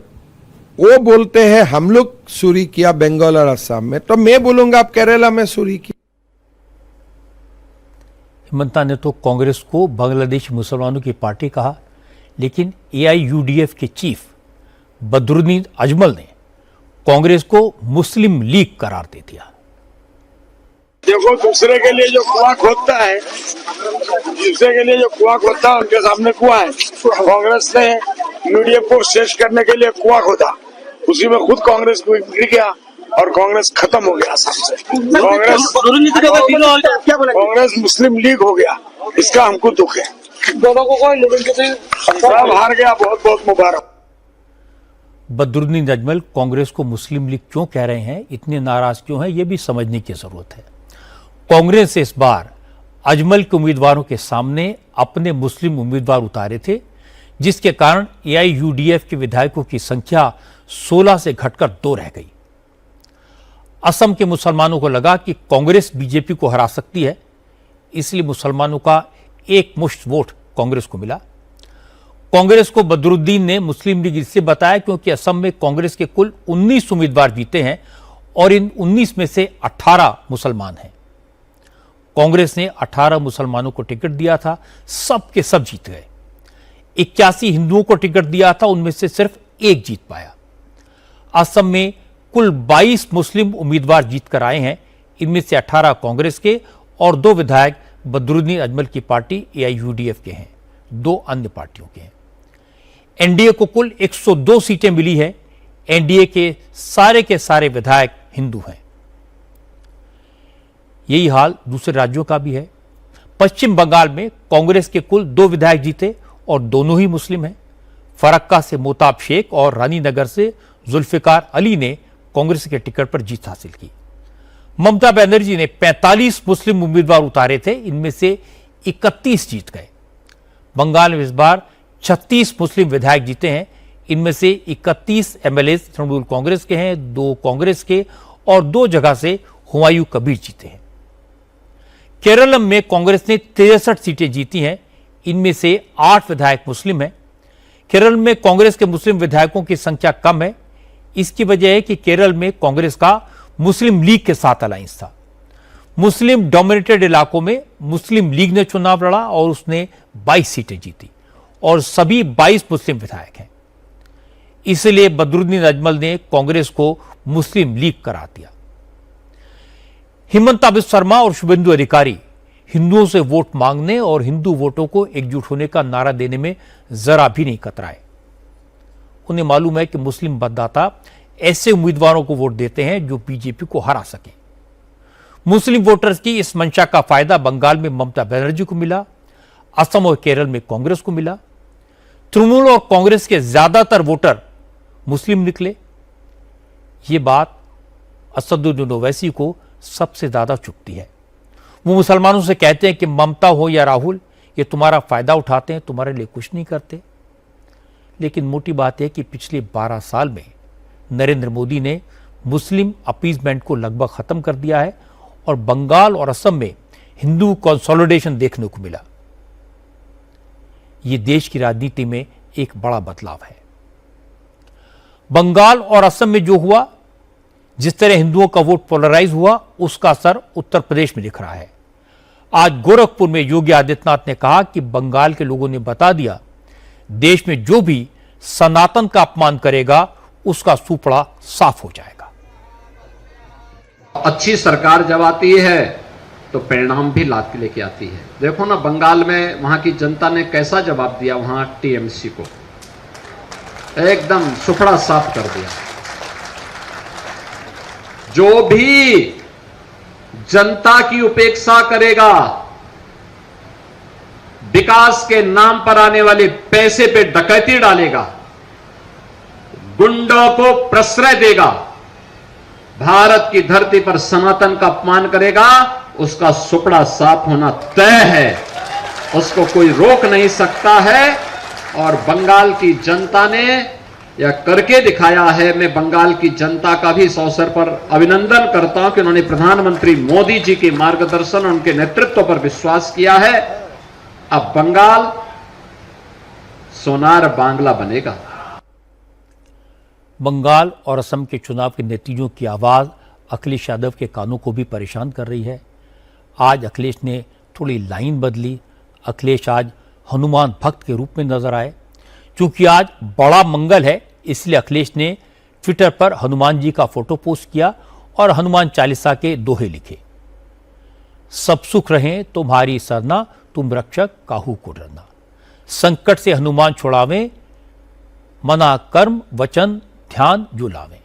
वो बोलते हैं हम लोग चोरी किया बंगाल और असम में, तो मैं बोलूंगा आप केरला में चोरी की। हिमंता ने तो कांग्रेस को बांग्लादेशी मुसलमानों की पार्टी कहा, लेकिन AIUDF के चीफ बदरुद्दीन अजमल ने कांग्रेस को मुस्लिम लीग करार दे दिया। देखो, दूसरे के लिए जो कुआं खोदता है, दूसरे के लिए जो कुआं खोदता है उनके सामने कुआं है। कांग्रेस ने UDF को शेष करने के लिए कुआं खोदा, उसी में खुद कांग्रेस को गिर गया और कांग्रेस खत्म हो गया सबसे। कांग्रेस मुस्लिम लीग हो गया, इसका हमको दुख है। दोनों को सब हार गया, बहुत बहुत मुबारक। बदरुद्दीन अजमल कांग्रेस को मुस्लिम लीग क्यों कह रहे हैं, इतने नाराज क्यों हैं, यह भी समझने की जरूरत है। कांग्रेस इस बार अजमल के उम्मीदवारों के सामने अपने मुस्लिम उम्मीदवार उतारे थे, जिसके कारण AIUDF के विधायकों की संख्या 16 से घटकर 2 रह गई। असम के मुसलमानों को लगा कि कांग्रेस बीजेपी को हरा सकती है, इसलिए मुसलमानों का एक मुश्त वोट कांग्रेस को मिला। कांग्रेस को बदरुद्दीन ने मुस्लिम लीग इससे बताया क्योंकि असम में कांग्रेस के कुल 19 उम्मीदवार जीते हैं और इन 19 में से 18 मुसलमान हैं। कांग्रेस ने 18 मुसलमानों को टिकट दिया था, सब के सब जीत गए। 81 हिंदुओं को टिकट दिया था, उनमें से सिर्फ एक जीत पाया। असम में कुल 22 मुस्लिम उम्मीदवार जीतकर आए हैं, इनमें से 18 कांग्रेस के और 2 विधायक बदरुद्दीन अजमल की पार्टी AIUDF के हैं, 2 अन्य पार्टियों के हैं। NDA को कुल 102 सीटें मिली है। NDA के सारे विधायक हिंदू हैं। यही हाल दूसरे राज्यों का भी है। पश्चिम बंगाल में कांग्रेस के कुल 2 विधायक जीते और दोनों ही मुस्लिम हैं। फरक्का से मोताब शेख और रानीनगर से जुल्फिकार अली ने कांग्रेस के टिकट पर जीत हासिल की। ममता बनर्जी ने 45 मुस्लिम उम्मीदवार उतारे थे, इनमें से 31 जीत गए। बंगाल में इस बार 36 मुस्लिम विधायक जीते हैं, इनमें से 31 MLA तृणमूल कांग्रेस के हैं, 2 कांग्रेस के और 2 जगह से हुमायूं कबीर जीते हैं। केरल में कांग्रेस ने 63 सीटें जीती हैं, इनमें से 8 विधायक मुस्लिम हैं। केरल में कांग्रेस के मुस्लिम विधायकों की संख्या कम है। इसकी वजह है कि केरल में कांग्रेस का मुस्लिम लीग के साथ अलायंस था। मुस्लिम डोमिनेटेड इलाकों में मुस्लिम लीग ने चुनाव लड़ा और उसने 22 सीटें जीती और सभी 22 मुस्लिम विधायक हैं। इसलिए बदरुद्दीन अजमल ने कांग्रेस को मुस्लिम लीग करार दिया। हिमंता बिस्वा शर्मा और शुभेंदु अधिकारी हिंदुओं से वोट मांगने और हिंदू वोटों को एकजुट होने का नारा देने में जरा भी नहीं कतराए। उन्हें मालूम है कि मुस्लिम मतदाता ऐसे उम्मीदवारों को वोट देते हैं जो बीजेपी को हरा सके। मुस्लिम वोटर्स की इस मंशा का फायदा बंगाल में ममता बनर्जी को मिला, असम और केरल में कांग्रेस को मिला। तृणमूल और कांग्रेस के ज्यादातर वोटर मुस्लिम निकले। ये बात असदुद्दीन ओवैसी को सबसे ज्यादा चुभती है। वो मुसलमानों से कहते हैं कि ममता हो या राहुल, ये तुम्हारा फायदा उठाते हैं, तुम्हारे लिए कुछ नहीं करते। लेकिन मोटी बात है कि पिछले 12 साल में नरेंद्र मोदी ने मुस्लिम अपीजमेंट को लगभग खत्म कर दिया है और बंगाल और असम में हिंदू कंसोलिडेशन देखने को मिला। यह देश की राजनीति में एक बड़ा बदलाव है। बंगाल और असम में जो हुआ, जिस तरह हिंदुओं का वोट पोलराइज हुआ, उसका असर उत्तर प्रदेश में दिख रहा है। आज गोरखपुर में योगी आदित्यनाथ ने कहा कि बंगाल के लोगों ने बता दिया, देश में जो भी सनातन का अपमान करेगा उसका सूपड़ा साफ हो जाएगा। अच्छी सरकार जब आती है तो परिणाम भी लाद के लेके आती है। देखो ना, बंगाल में वहां की जनता ने कैसा जवाब दिया, वहां TMC को एकदम सूपड़ा साफ कर दिया। जो भी जनता की उपेक्षा करेगा, विकास के नाम पर आने वाले पैसे पे डकैती डालेगा, गुंडों को प्रश्रय देगा, भारत की धरती पर सनातन का अपमान करेगा, उसका सुपड़ा साफ होना तय है, उसको कोई रोक नहीं सकता है। और बंगाल की जनता ने यह करके दिखाया है। मैं बंगाल की जनता का भी इस अवसर पर अभिनंदन करता हूं कि उन्होंने प्रधानमंत्री मोदी जी के मार्गदर्शन, उनके नेतृत्व पर विश्वास किया है। अब बंगाल सोनार बांग्ला बनेगा। बंगाल और असम के चुनाव के नतीजों की आवाज अखिलेश यादव के कानों को भी परेशान कर रही है। आज अखिलेश ने थोड़ी लाइन बदली। अखिलेश आज हनुमान भक्त के रूप में नजर आए। क्योंकि आज बड़ा मंगल है, इसलिए अखिलेश ने ट्विटर पर हनुमान जी का फोटो पोस्ट किया और हनुमान चालीसा के दोहे लिखे। सब सुख रहें तुम्हारी सरना, तुम रक्षक काहू को डरना। संकट से हनुमान छुड़ावें, मना कर्म वचन ध्यान जो लावें।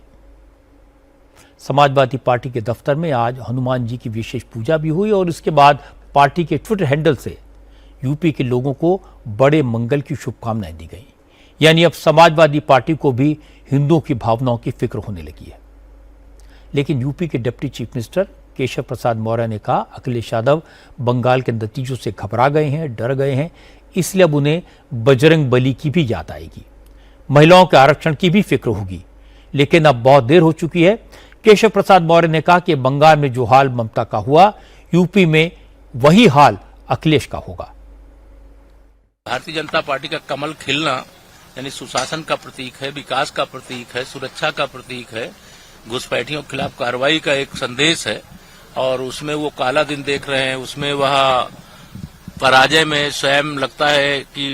समाजवादी पार्टी के दफ्तर में आज हनुमान जी की विशेष पूजा भी हुई और इसके बाद पार्टी के ट्विटर हैंडल से यूपी के लोगों को बड़े मंगल की शुभकामनाएं दी गई। यानी अब समाजवादी पार्टी को भी हिंदुओं की भावनाओं की फिक्र होने लगी है। लेकिन यूपी के deputy chief minister Keshav Prasad Maurya ने कहा अखिलेश यादव बंगाल के नतीजों से घबरा गए हैं, डर गए हैं, इसलिए अब उन्हें बजरंग बली की भी याद आएगी, महिलाओं के आरक्षण की भी फिक्र होगी। लेकिन अब बहुत देर हो चुकी है। केशव प्रसाद मौर्य ने कहा कि बंगाल में जो हाल ममता का हुआ, यूपी में वही हाल अखिलेश का होगा। भारतीय जनता पार्टी का कमल खिलना यानी सुशासन का प्रतीक है, विकास का प्रतीक है, सुरक्षा का प्रतीक है, घुसपैठियों के खिलाफ कार्रवाई का एक संदेश है। और उसमें वो काला दिन देख रहे हैं, उसमें वह पराजय में स्वयं लगता है कि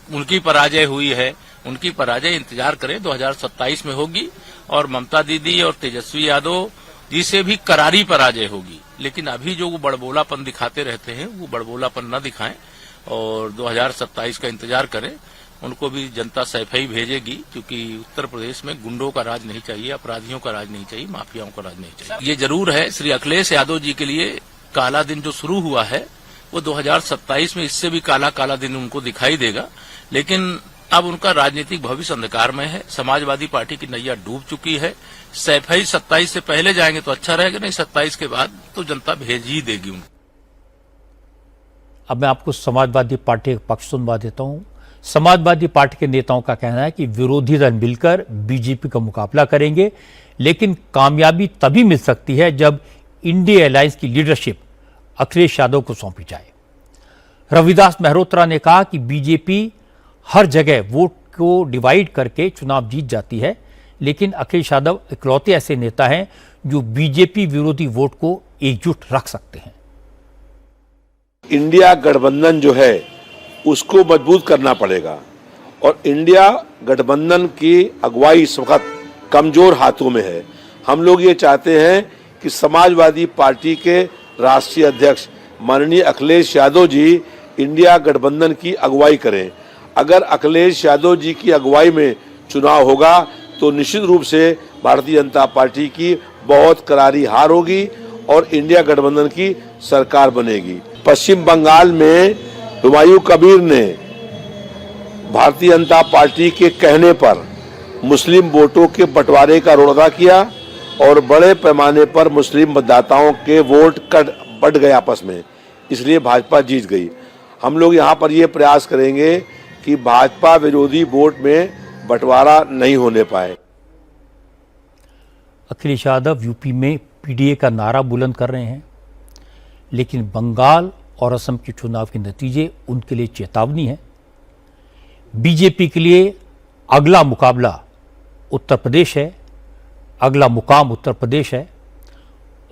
उनकी पराजय हुई है। उनकी पराजय इंतजार करें 2027 में होगी और ममता दीदी और तेजस्वी यादव जी से भी करारी पराजय होगी। लेकिन अभी जो वो बड़बोलापन दिखाते रहते हैं वो बड़बोलापन न दिखाएं और 2027 का इंतजार करें। उनको भी जनता सैफई भेजेगी, क्योंकि उत्तर प्रदेश में गुंडों का राज नहीं चाहिए, अपराधियों का राज नहीं चाहिए, माफियाओं का राज नहीं चाहिए। ये जरूर है श्री अखिलेश यादव जी के लिए काला दिन जो शुरू हुआ है वो 2027 में इससे भी काला काला दिन उनको दिखाई देगा। लेकिन अब उनका राजनीतिक भविष्य अंधकार में है। समाजवादी पार्टी की नैया डूब चुकी है। सैफई 27 से पहले जाएंगे तो अच्छा रहेगा, नहीं 27 के बाद तो जनता भेज ही देगी उनको। अब मैं आपको समाजवादी पार्टी का पक्ष सुनवा देता हूं। समाजवादी पार्टी के नेताओं का कहना है कि विरोधी दल मिलकर बीजेपी का मुकाबला करेंगे, लेकिन कामयाबी तभी मिल सकती है जब इंडिया अलायंस की लीडरशिप अखिलेश यादव को सौंपी जाए। रविदास मेहरोत्रा ने कहा कि बीजेपी हर जगह वोट को डिवाइड करके चुनाव जीत जाती है, लेकिन अखिलेश यादव इकलौते ऐसे नेता हैं जो बीजेपी विरोधी वोट को एकजुट रख सकते हैं। इंडिया गठबंधन जो है उसको मजबूत करना पड़ेगा और इंडिया गठबंधन की अगुवाई इस वक्त कमजोर हाथों में है। हम लोग ये चाहते हैं कि समाजवादी पार्टी के राष्ट्रीय अध्यक्ष माननीय अखिलेश यादव जी इंडिया गठबंधन की अगुवाई करें। अगर अखिलेश यादव जी की अगुवाई में चुनाव होगा तो निश्चित रूप से भारतीय जनता पार्टी की बहुत करारी हार होगी और इंडिया गठबंधन की सरकार बनेगी। पश्चिम बंगाल में हुमायूं कबीर ने भारतीय जनता पार्टी के कहने पर मुस्लिम वोटों के बंटवारे का रोल अदा किया और बड़े पैमाने पर मुस्लिम मतदाताओं के वोट बट गए आपस में, इसलिए भाजपा जीत गई। हम लोग यहाँ पर ये प्रयास करेंगे कि भाजपा विरोधी वोट में बंटवारा नहीं होने पाए। अखिलेश यादव यूपी में पीडीए का नारा बुलंद कर रहे हैं, लेकिन बंगाल और असम के चुनाव के नतीजे उनके लिए चेतावनी है। बीजेपी के लिए अगला मुकाबला उत्तर प्रदेश है, अगला मुकाम उत्तर प्रदेश है,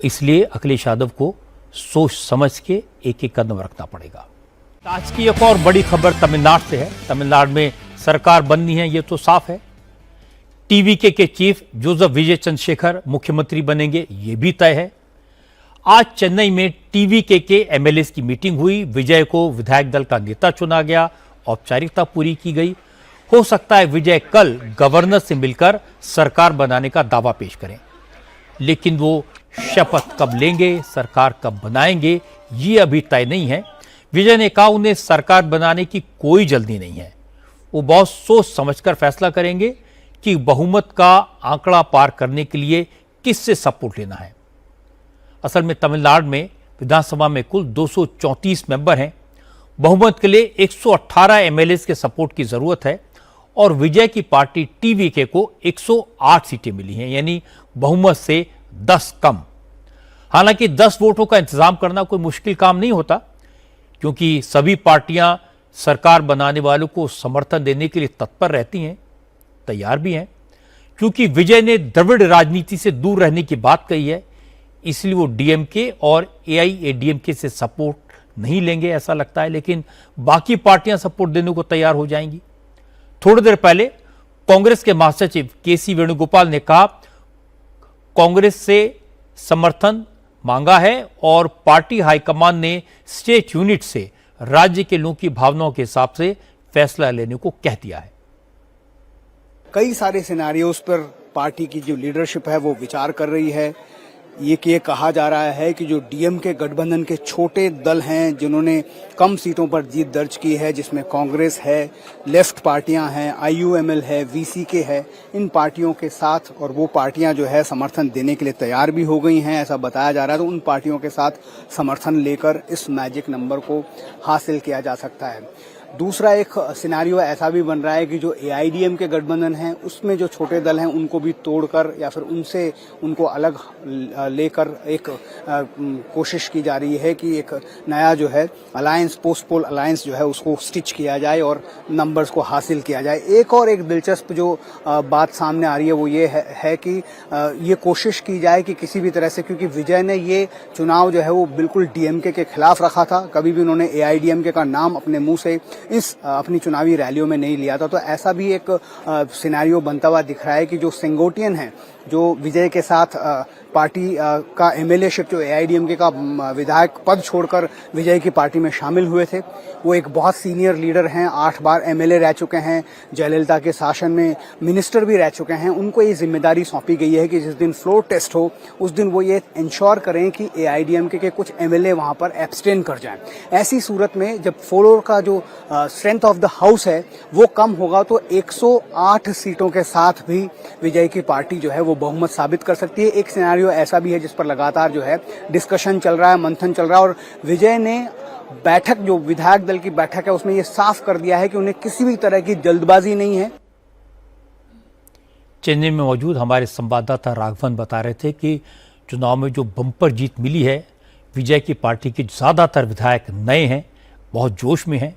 इसलिए अखिलेश यादव को सोच समझ के एक एक कदम रखना पड़ेगा। आज की एक और बड़ी खबर तमिलनाडु से है। तमिलनाडु में सरकार बननी है, ये तो साफ है। टीवीके के चीफ जोसेफ विजय चंद्रशेखर मुख्यमंत्री बनेंगे, ये भी तय है। आज चेन्नई में टीवीके के एमएलएस की मीटिंग हुई। विजय को विधायक दल का नेता चुना गया, औपचारिकता पूरी की गई। हो सकता है विजय कल गवर्नर से मिलकर सरकार बनाने का दावा पेश करें, लेकिन वो शपथ कब लेंगे, सरकार कब बनाएंगे, ये अभी तय नहीं है। विजय ने कहा उन्हें सरकार बनाने की कोई जल्दी नहीं है, वो बहुत सोच समझकर फैसला करेंगे कि बहुमत का आंकड़ा पार करने के लिए किससे सपोर्ट लेना है। असल में तमिलनाडु में विधानसभा में कुल 234 मेंबर हैं। बहुमत के लिए 118 एमएलए के सपोर्ट की जरूरत है और विजय की पार्टी टीवीके को 108 सीटें मिली हैं, यानी बहुमत से 10 कम। हालांकि 10 वोटों का इंतजाम करना कोई मुश्किल काम नहीं होता, क्योंकि सभी पार्टियां सरकार बनाने वालों को समर्थन देने के लिए तत्पर रहती हैं, तैयार भी हैं। क्योंकि विजय ने द्रविड़ राजनीति से दूर रहने की बात कही है, इसलिए वो डीएमके और एआईएडीएमके से सपोर्ट नहीं लेंगे ऐसा लगता है, लेकिन बाकी पार्टियां सपोर्ट देने को तैयार हो जाएंगी। थोड़ी देर पहले कांग्रेस के महासचिव केसी वेणुगोपाल ने कहा कांग्रेस से समर्थन मांगा है और पार्टी हाईकमान ने स्टेट यूनिट से राज्य के लोगों की भावनाओं के हिसाब से फैसला लेने को कह दिया है। कई सारे सिनेरियोज पर पार्टी की जो लीडरशिप है वो विचार कर रही है। ये कहा जा रहा है कि जो डीएमके गठबंधन के छोटे दल हैं जिन्होंने कम सीटों पर जीत दर्ज की है, जिसमें कांग्रेस है, लेफ्ट पार्टियां हैं, आईयूएमएल है, वीसीके है, इन पार्टियों के साथ और वो पार्टियां जो है समर्थन देने के लिए तैयार भी हो गई हैं, ऐसा बताया जा रहा है। तो उन पार्टियों के साथ समर्थन लेकर इस मैजिक नंबर को हासिल किया जा सकता है। दूसरा एक सिनेरियो ऐसा भी बन रहा है कि जो एआईडीएम के गठबंधन है उसमें जो छोटे दल हैं उनको भी तोड़कर या फिर उनसे उनको अलग लेकर एक कोशिश की जा रही है कि एक नया जो है अलायंस, पोस्ट पोल अलायंस जो है उसको स्टिच किया जाए और नंबर्स को हासिल किया जाए। एक दिलचस्प जो बात सामने आ रही है वो ये है कि ये कोशिश की जाए कि किसी भी तरह से, क्योंकि विजय ने ये चुनाव जो है वो बिल्कुल डीएमके के खिलाफ रखा था, कभी भी उन्होंने एआईडीएमके का नाम अपने मुंह से इस अपनी चुनावी रैलियों में नहीं लिया था। तो ऐसा भी एक सिनेरियो बनता हुआ दिख रहा है कि जो सेंगोटियन है, जो विजय के साथ पार्टी का एमएलएशिप, जो एआईडीएमके का विधायक पद छोड़कर विजय की पार्टी में शामिल हुए थे, वो एक बहुत सीनियर लीडर हैं, 8 बार एमएलए रह चुके हैं, जयललिता के शासन में मिनिस्टर भी रह चुके हैं। उनको ये जिम्मेदारी सौंपी गई है कि जिस दिन फ्लोर टेस्ट हो उस दिन वो ये इंश्योर करें कि एआईडीएमके के कुछ एमएलए वहां पर एब्सटेन कर जाएं। ऐसी सूरत में जब फ्लोर का जो स्ट्रेंथ ऑफ द हाउस है वो कम होगा तो 108 सीटों के साथ भी विजय की पार्टी जो है वो बहुमत साबित कर सकती है। एक सिनेरियो ऐसा भी है जिस पर लगातार जो है डिस्कशन चल रहा है, मंथन चल रहा है, और विजय ने बैठक, जो विधायक दल की बैठक है, उसमें ये साफ कर दिया है कि उन्हें किसी भी तरह की जल्दबाजी नहीं है। चेन्नई में मौजूद हमारे संवाददाता राघवन बता रहे थे कि चुनाव में जो बम्पर जीत मिली है, विजय की पार्टी के ज्यादातर विधायक नए हैं, बहुत जोश में हैं।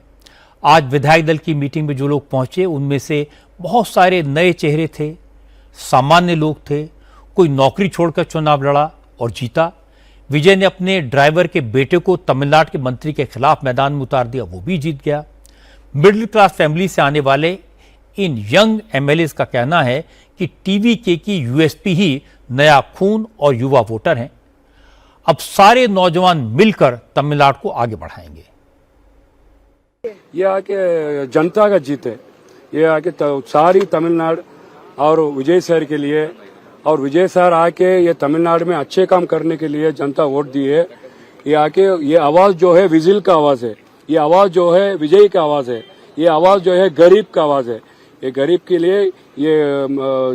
आज विधायक दल की मीटिंग में जो लोग पहुंचे उनमें से बहुत सारे नए चेहरे थे, सामान्य लोग थे, कोई नौकरी छोड़कर चुनाव लड़ा और जीता। विजय ने अपने ड्राइवर के बेटे को तमिलनाडु के मंत्री के खिलाफ मैदान में उतार दिया, वो भी जीत गया। मिडिल क्लास फैमिली से आने वाले इन यंग एमएलएस का कहना है कि टीवीके की यूएसपी ही नया खून और युवा वोटर हैं। अब सारे नौजवान मिलकर तमिलनाडु को आगे बढ़ाएंगे। ये आके जनता का जीत है, ये आके सारी तमिलनाडु और विजय सर के लिए, और विजय सर आके ये तमिलनाडु में अच्छे काम करने के लिए जनता वोट दी है। ये आके ये आवाज जो है विजिल का आवाज है, ये आवाज जो है विजय का आवाज है, ये आवाज जो है गरीब का आवाज है। ये गरीब के लिए ये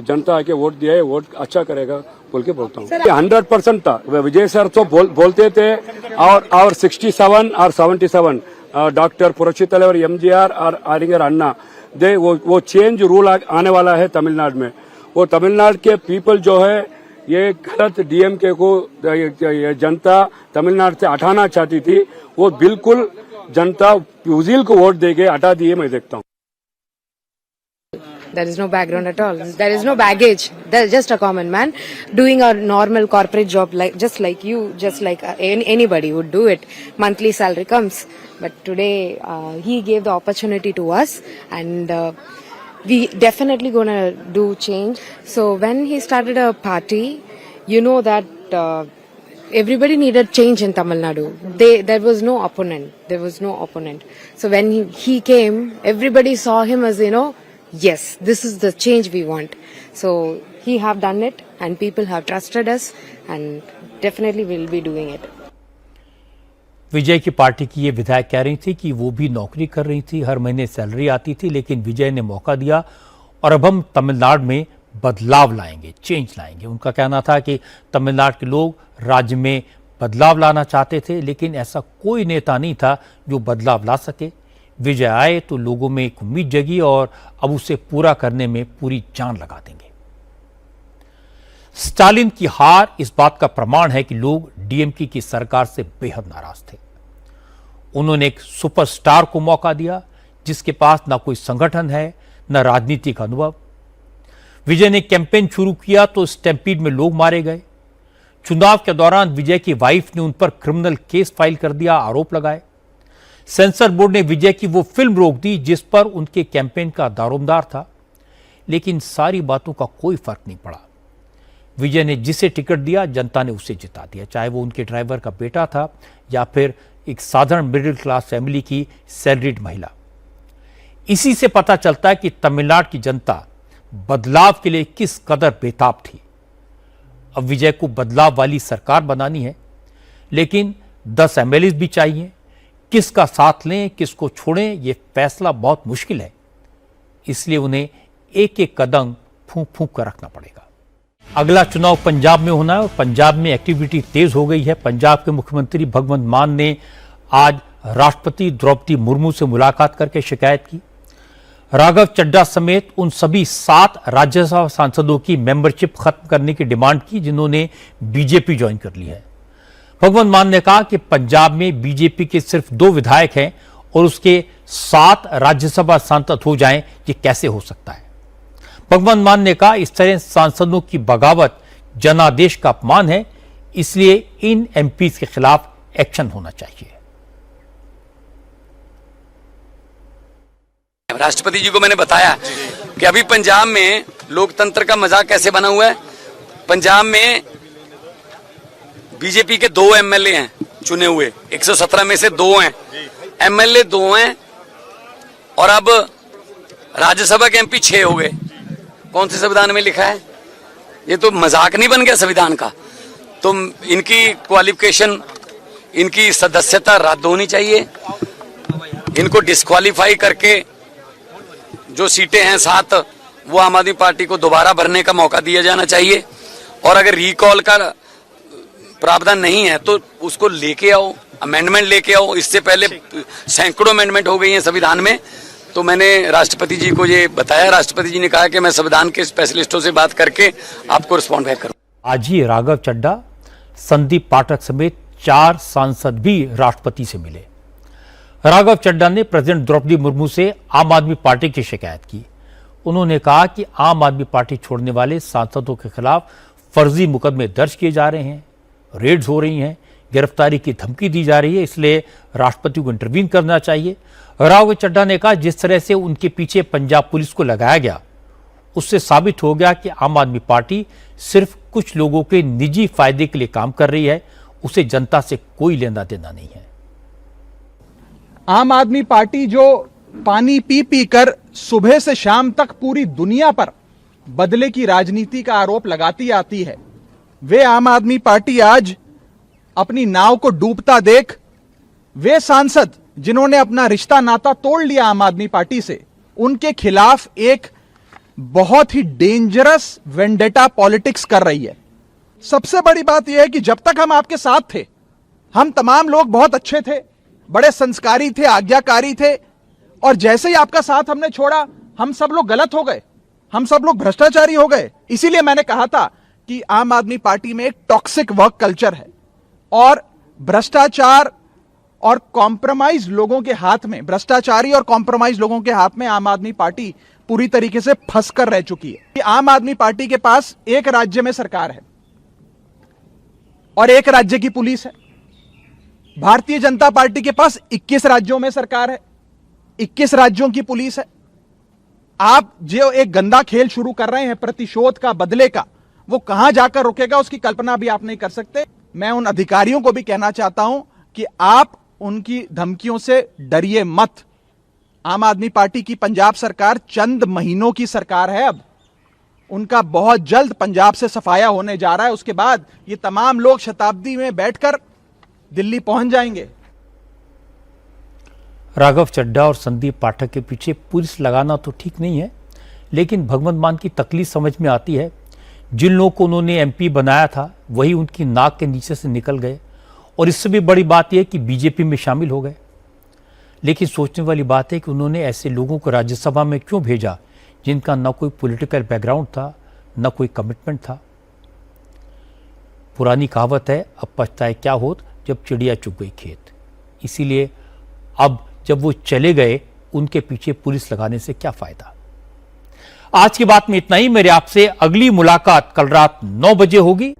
जनता आके वोट दिया है, वोट अच्छा करेगा बोल के बोलता हूँ। 100% था, विजय सर तो बोलते थे, और 67 और 77 डॉक्टर पुरस्ची तलेवर एमजीआर और आरिंगर अन्ना दे वो चेंज रूल आने वाला है तमिलनाडु में। वो तमिलनाडु के पीपल जो है ये गलत डीएमके को जनता तमिलनाडु से हटाना चाहती थी, वो बिल्कुल जनता विजिल को वोट देके हटा दिए, मैं देखता हूँ। There is no background at all. There is no baggage. There is just a common man doing a normal corporate job, just like you, just like anybody would do it. Monthly salary comes, but today he gave the opportunity to us, and we definitely gonna do change. So when he started a party, you know that everybody needed change in Tamil Nadu. There was no opponent. There was no opponent. So when he came, everybody saw him as, yes, this is the change we want. So he have done it, and people have trusted us, and definitely we'll be doing it. विजय की party की ये विधायक कह रही थी कि वो भी नौकरी कर रही थी, हर महीने सैलरी आती थी, लेकिन विजय ने मौका दिया और अब हम तमिलनाडु में बदलाव लाएंगे, चेंज लाएंगे। उनका कहना था कि तमिलनाडु के लोग राज्य में बदलाव लाना चाहते थे, लेकिन ऐसा कोई नेता नहीं था जो बदलाव ला सके। विजय आए तो लोगों में एक उम्मीद जगी और अब उसे पूरा करने में पूरी जान लगा देंगे। स्टालिन की हार इस बात का प्रमाण है कि लोग डीएमके की सरकार से बेहद नाराज थे। उन्होंने एक सुपरस्टार को मौका दिया जिसके पास ना कोई संगठन है, न राजनीतिक अनुभव। विजय ने कैंपेन शुरू किया तो स्टैम्पीड में लोग मारे गए। चुनाव के दौरान विजय की वाइफ ने उन पर क्रिमिनल केस फाइल कर दिया, आरोप लगाए। सेंसर बोर्ड ने विजय की वो फिल्म रोक दी जिस पर उनके कैंपेन का दारोमदार था, लेकिन सारी बातों का कोई फर्क नहीं पड़ा। विजय ने जिसे टिकट दिया जनता ने उसे जिता दिया, चाहे वो उनके ड्राइवर का बेटा था या फिर एक साधारण मिडिल क्लास फैमिली की सैलरीड महिला। इसी से पता चलता है कि तमिलनाडु की जनता बदलाव के लिए किस कदर बेताब थी। अब विजय को बदलाव वाली सरकार बनानी है, लेकिन 10 एमएलए भी चाहिए। किसका साथ लें, किसको छोड़ें, यह फैसला बहुत मुश्किल है। इसलिए उन्हें एक एक कदम फूंक फूंक कर रखना पड़ेगा। अगला चुनाव पंजाब में होना है और पंजाब में एक्टिविटी तेज हो गई है। पंजाब के मुख्यमंत्री भगवंत मान ने आज राष्ट्रपति द्रौपदी मुर्मू से मुलाकात करके शिकायत की। राघव चड्ढा समेत उन सभी 7 राज्यसभा सांसदों की मेंबरशिप खत्म करने की डिमांड की जिन्होंने बीजेपी ज्वाइन कर ली है। भगवंत मान ने कहा कि पंजाब में बीजेपी के सिर्फ 2 विधायक हैं और उसके 7 राज्यसभा सांसद हो जाएं, ये कैसे हो सकता है। भगवंत मान ने कहा इस तरह सांसदों की बगावत जनादेश का अपमान है, इसलिए इन एमपी के खिलाफ एक्शन होना चाहिए। राष्ट्रपति जी को मैंने बताया कि अभी पंजाब में लोकतंत्र का मजाक कैसे बना हुआ है। पंजाब में बीजेपी के 2 एमएलए हैं चुने हुए, 117 में से 2 हैं, एमएलए 2 हैं और अब राज्यसभा के एमपी 6 हो गए। कौन से संविधान में लिखा है? ये तो मजाक नहीं बन गया संविधान का। तो इनकी क्वालिफिकेशन, इनकी सदस्यता रद्द होनी चाहिए। इनको डिस्क्वालीफाई करके जो सीटें हैं 7, वो आम आदमी पार्टी को दोबारा भरने का मौका दिया जाना चाहिए। और अगर रिकॉल का प्रावधान नहीं है तो उसको लेके आओ, अमेंडमेंट लेके आओ। इससे पहले सैकड़ों अमेंडमेंट हो गई हैं संविधान में। तो मैंने राष्ट्रपति जी को ये बताया। राष्ट्रपति जी ने कहा कि मैं संविधान के स्पेशलिस्टों से बात करके आपको रिस्पॉन्ड बैक करूँ। आज ही राघव चड्ढा, संदीप पाठक समेत 4 सांसद भी राष्ट्रपति से मिले। राघव चड्ढा ने प्रेसिडेंट द्रौपदी मुर्मू से आम आदमी पार्टी की शिकायत की। उन्होंने कहा कि आम आदमी पार्टी छोड़ने वाले सांसदों के खिलाफ फर्जी मुकदमे दर्ज किए जा रहे हैं, रेड्स हो रही हैं, गिरफ्तारी की धमकी दी जा रही है, इसलिए राष्ट्रपति को इंटरवीन करना चाहिए। राघव चड्ढा ने कहा जिस तरह से उनके पीछे पंजाब पुलिस को लगाया गया, उससे साबित हो गया कि आम आदमी पार्टी सिर्फ कुछ लोगों के निजी फायदे के लिए काम कर रही है, उसे जनता से कोई लेना देना नहीं है। आम आदमी पार्टी जो पानी पी पी कर सुबह से शाम तक पूरी दुनिया पर बदले की राजनीति का आरोप लगाती आती है, वे आम आदमी पार्टी आज अपनी नाव को डूबता देख, वे सांसद जिन्होंने अपना रिश्ता नाता तोड़ लिया आम आदमी पार्टी से, उनके खिलाफ एक बहुत ही डेंजरस वेंडेटा पॉलिटिक्स कर रही है। सबसे बड़ी बात यह है कि जब तक हम आपके साथ थे, हम तमाम लोग बहुत अच्छे थे, बड़े संस्कारी थे, आज्ञाकारी थे, और जैसे ही आपका साथ हमने छोड़ा, हम सब लोग गलत हो गए, हम सब लोग भ्रष्टाचारी हो गए। इसीलिए मैंने कहा था कि आम आदमी पार्टी में एक टॉक्सिक वर्क कल्चर है और भ्रष्टाचार और कॉम्प्रोमाइज लोगों के हाथ में, भ्रष्टाचारी और कॉम्प्रोमाइज लोगों के हाथ में आम आदमी पार्टी पूरी तरीके से फंस कर रह चुकी है। आम आदमी पार्टी के पास एक राज्य में सरकार है और एक राज्य की पुलिस है। भारतीय जनता पार्टी के पास 21 राज्यों में सरकार है, 21 राज्यों की पुलिस है। आप जो एक गंदा खेल शुरू कर रहे हैं प्रतिशोध का, बदले का, वो कहां जाकर रुकेगा उसकी कल्पना भी आप नहीं कर सकते। मैं उन अधिकारियों को भी कहना चाहता हूं कि आप उनकी धमकियों से डरिए मत। आम आदमी पार्टी की पंजाब सरकार चंद महीनों की सरकार है, अब उनका बहुत जल्द पंजाब से सफाया होने जा रहा है। उसके बाद ये तमाम लोग शताब्दी में बैठकर दिल्ली पहुंच जाएंगे। राघव चड्ढा और संदीप पाठक के पीछे पुलिस लगाना तो ठीक नहीं है, लेकिन भगवंत मान की तकलीफ समझ में आती है। जिन लोगों को उन्होंने एमपी बनाया था वही उनकी नाक के नीचे से निकल गए और इससे भी बड़ी बात यह कि बीजेपी में शामिल हो गए। लेकिन सोचने वाली बात है कि उन्होंने ऐसे लोगों को राज्यसभा में क्यों भेजा जिनका न कोई पॉलिटिकल बैकग्राउंड था, न कोई कमिटमेंट था। पुरानी कहावत है, अब पछताए क्या होत जब चिड़िया चुग गई खेत। इसीलिए अब जब वो चले गए, उनके पीछे पुलिस लगाने से क्या फायदा। आज की बात में इतना ही। मेरे आपसे अगली मुलाकात कल रात 9 बजे होगी।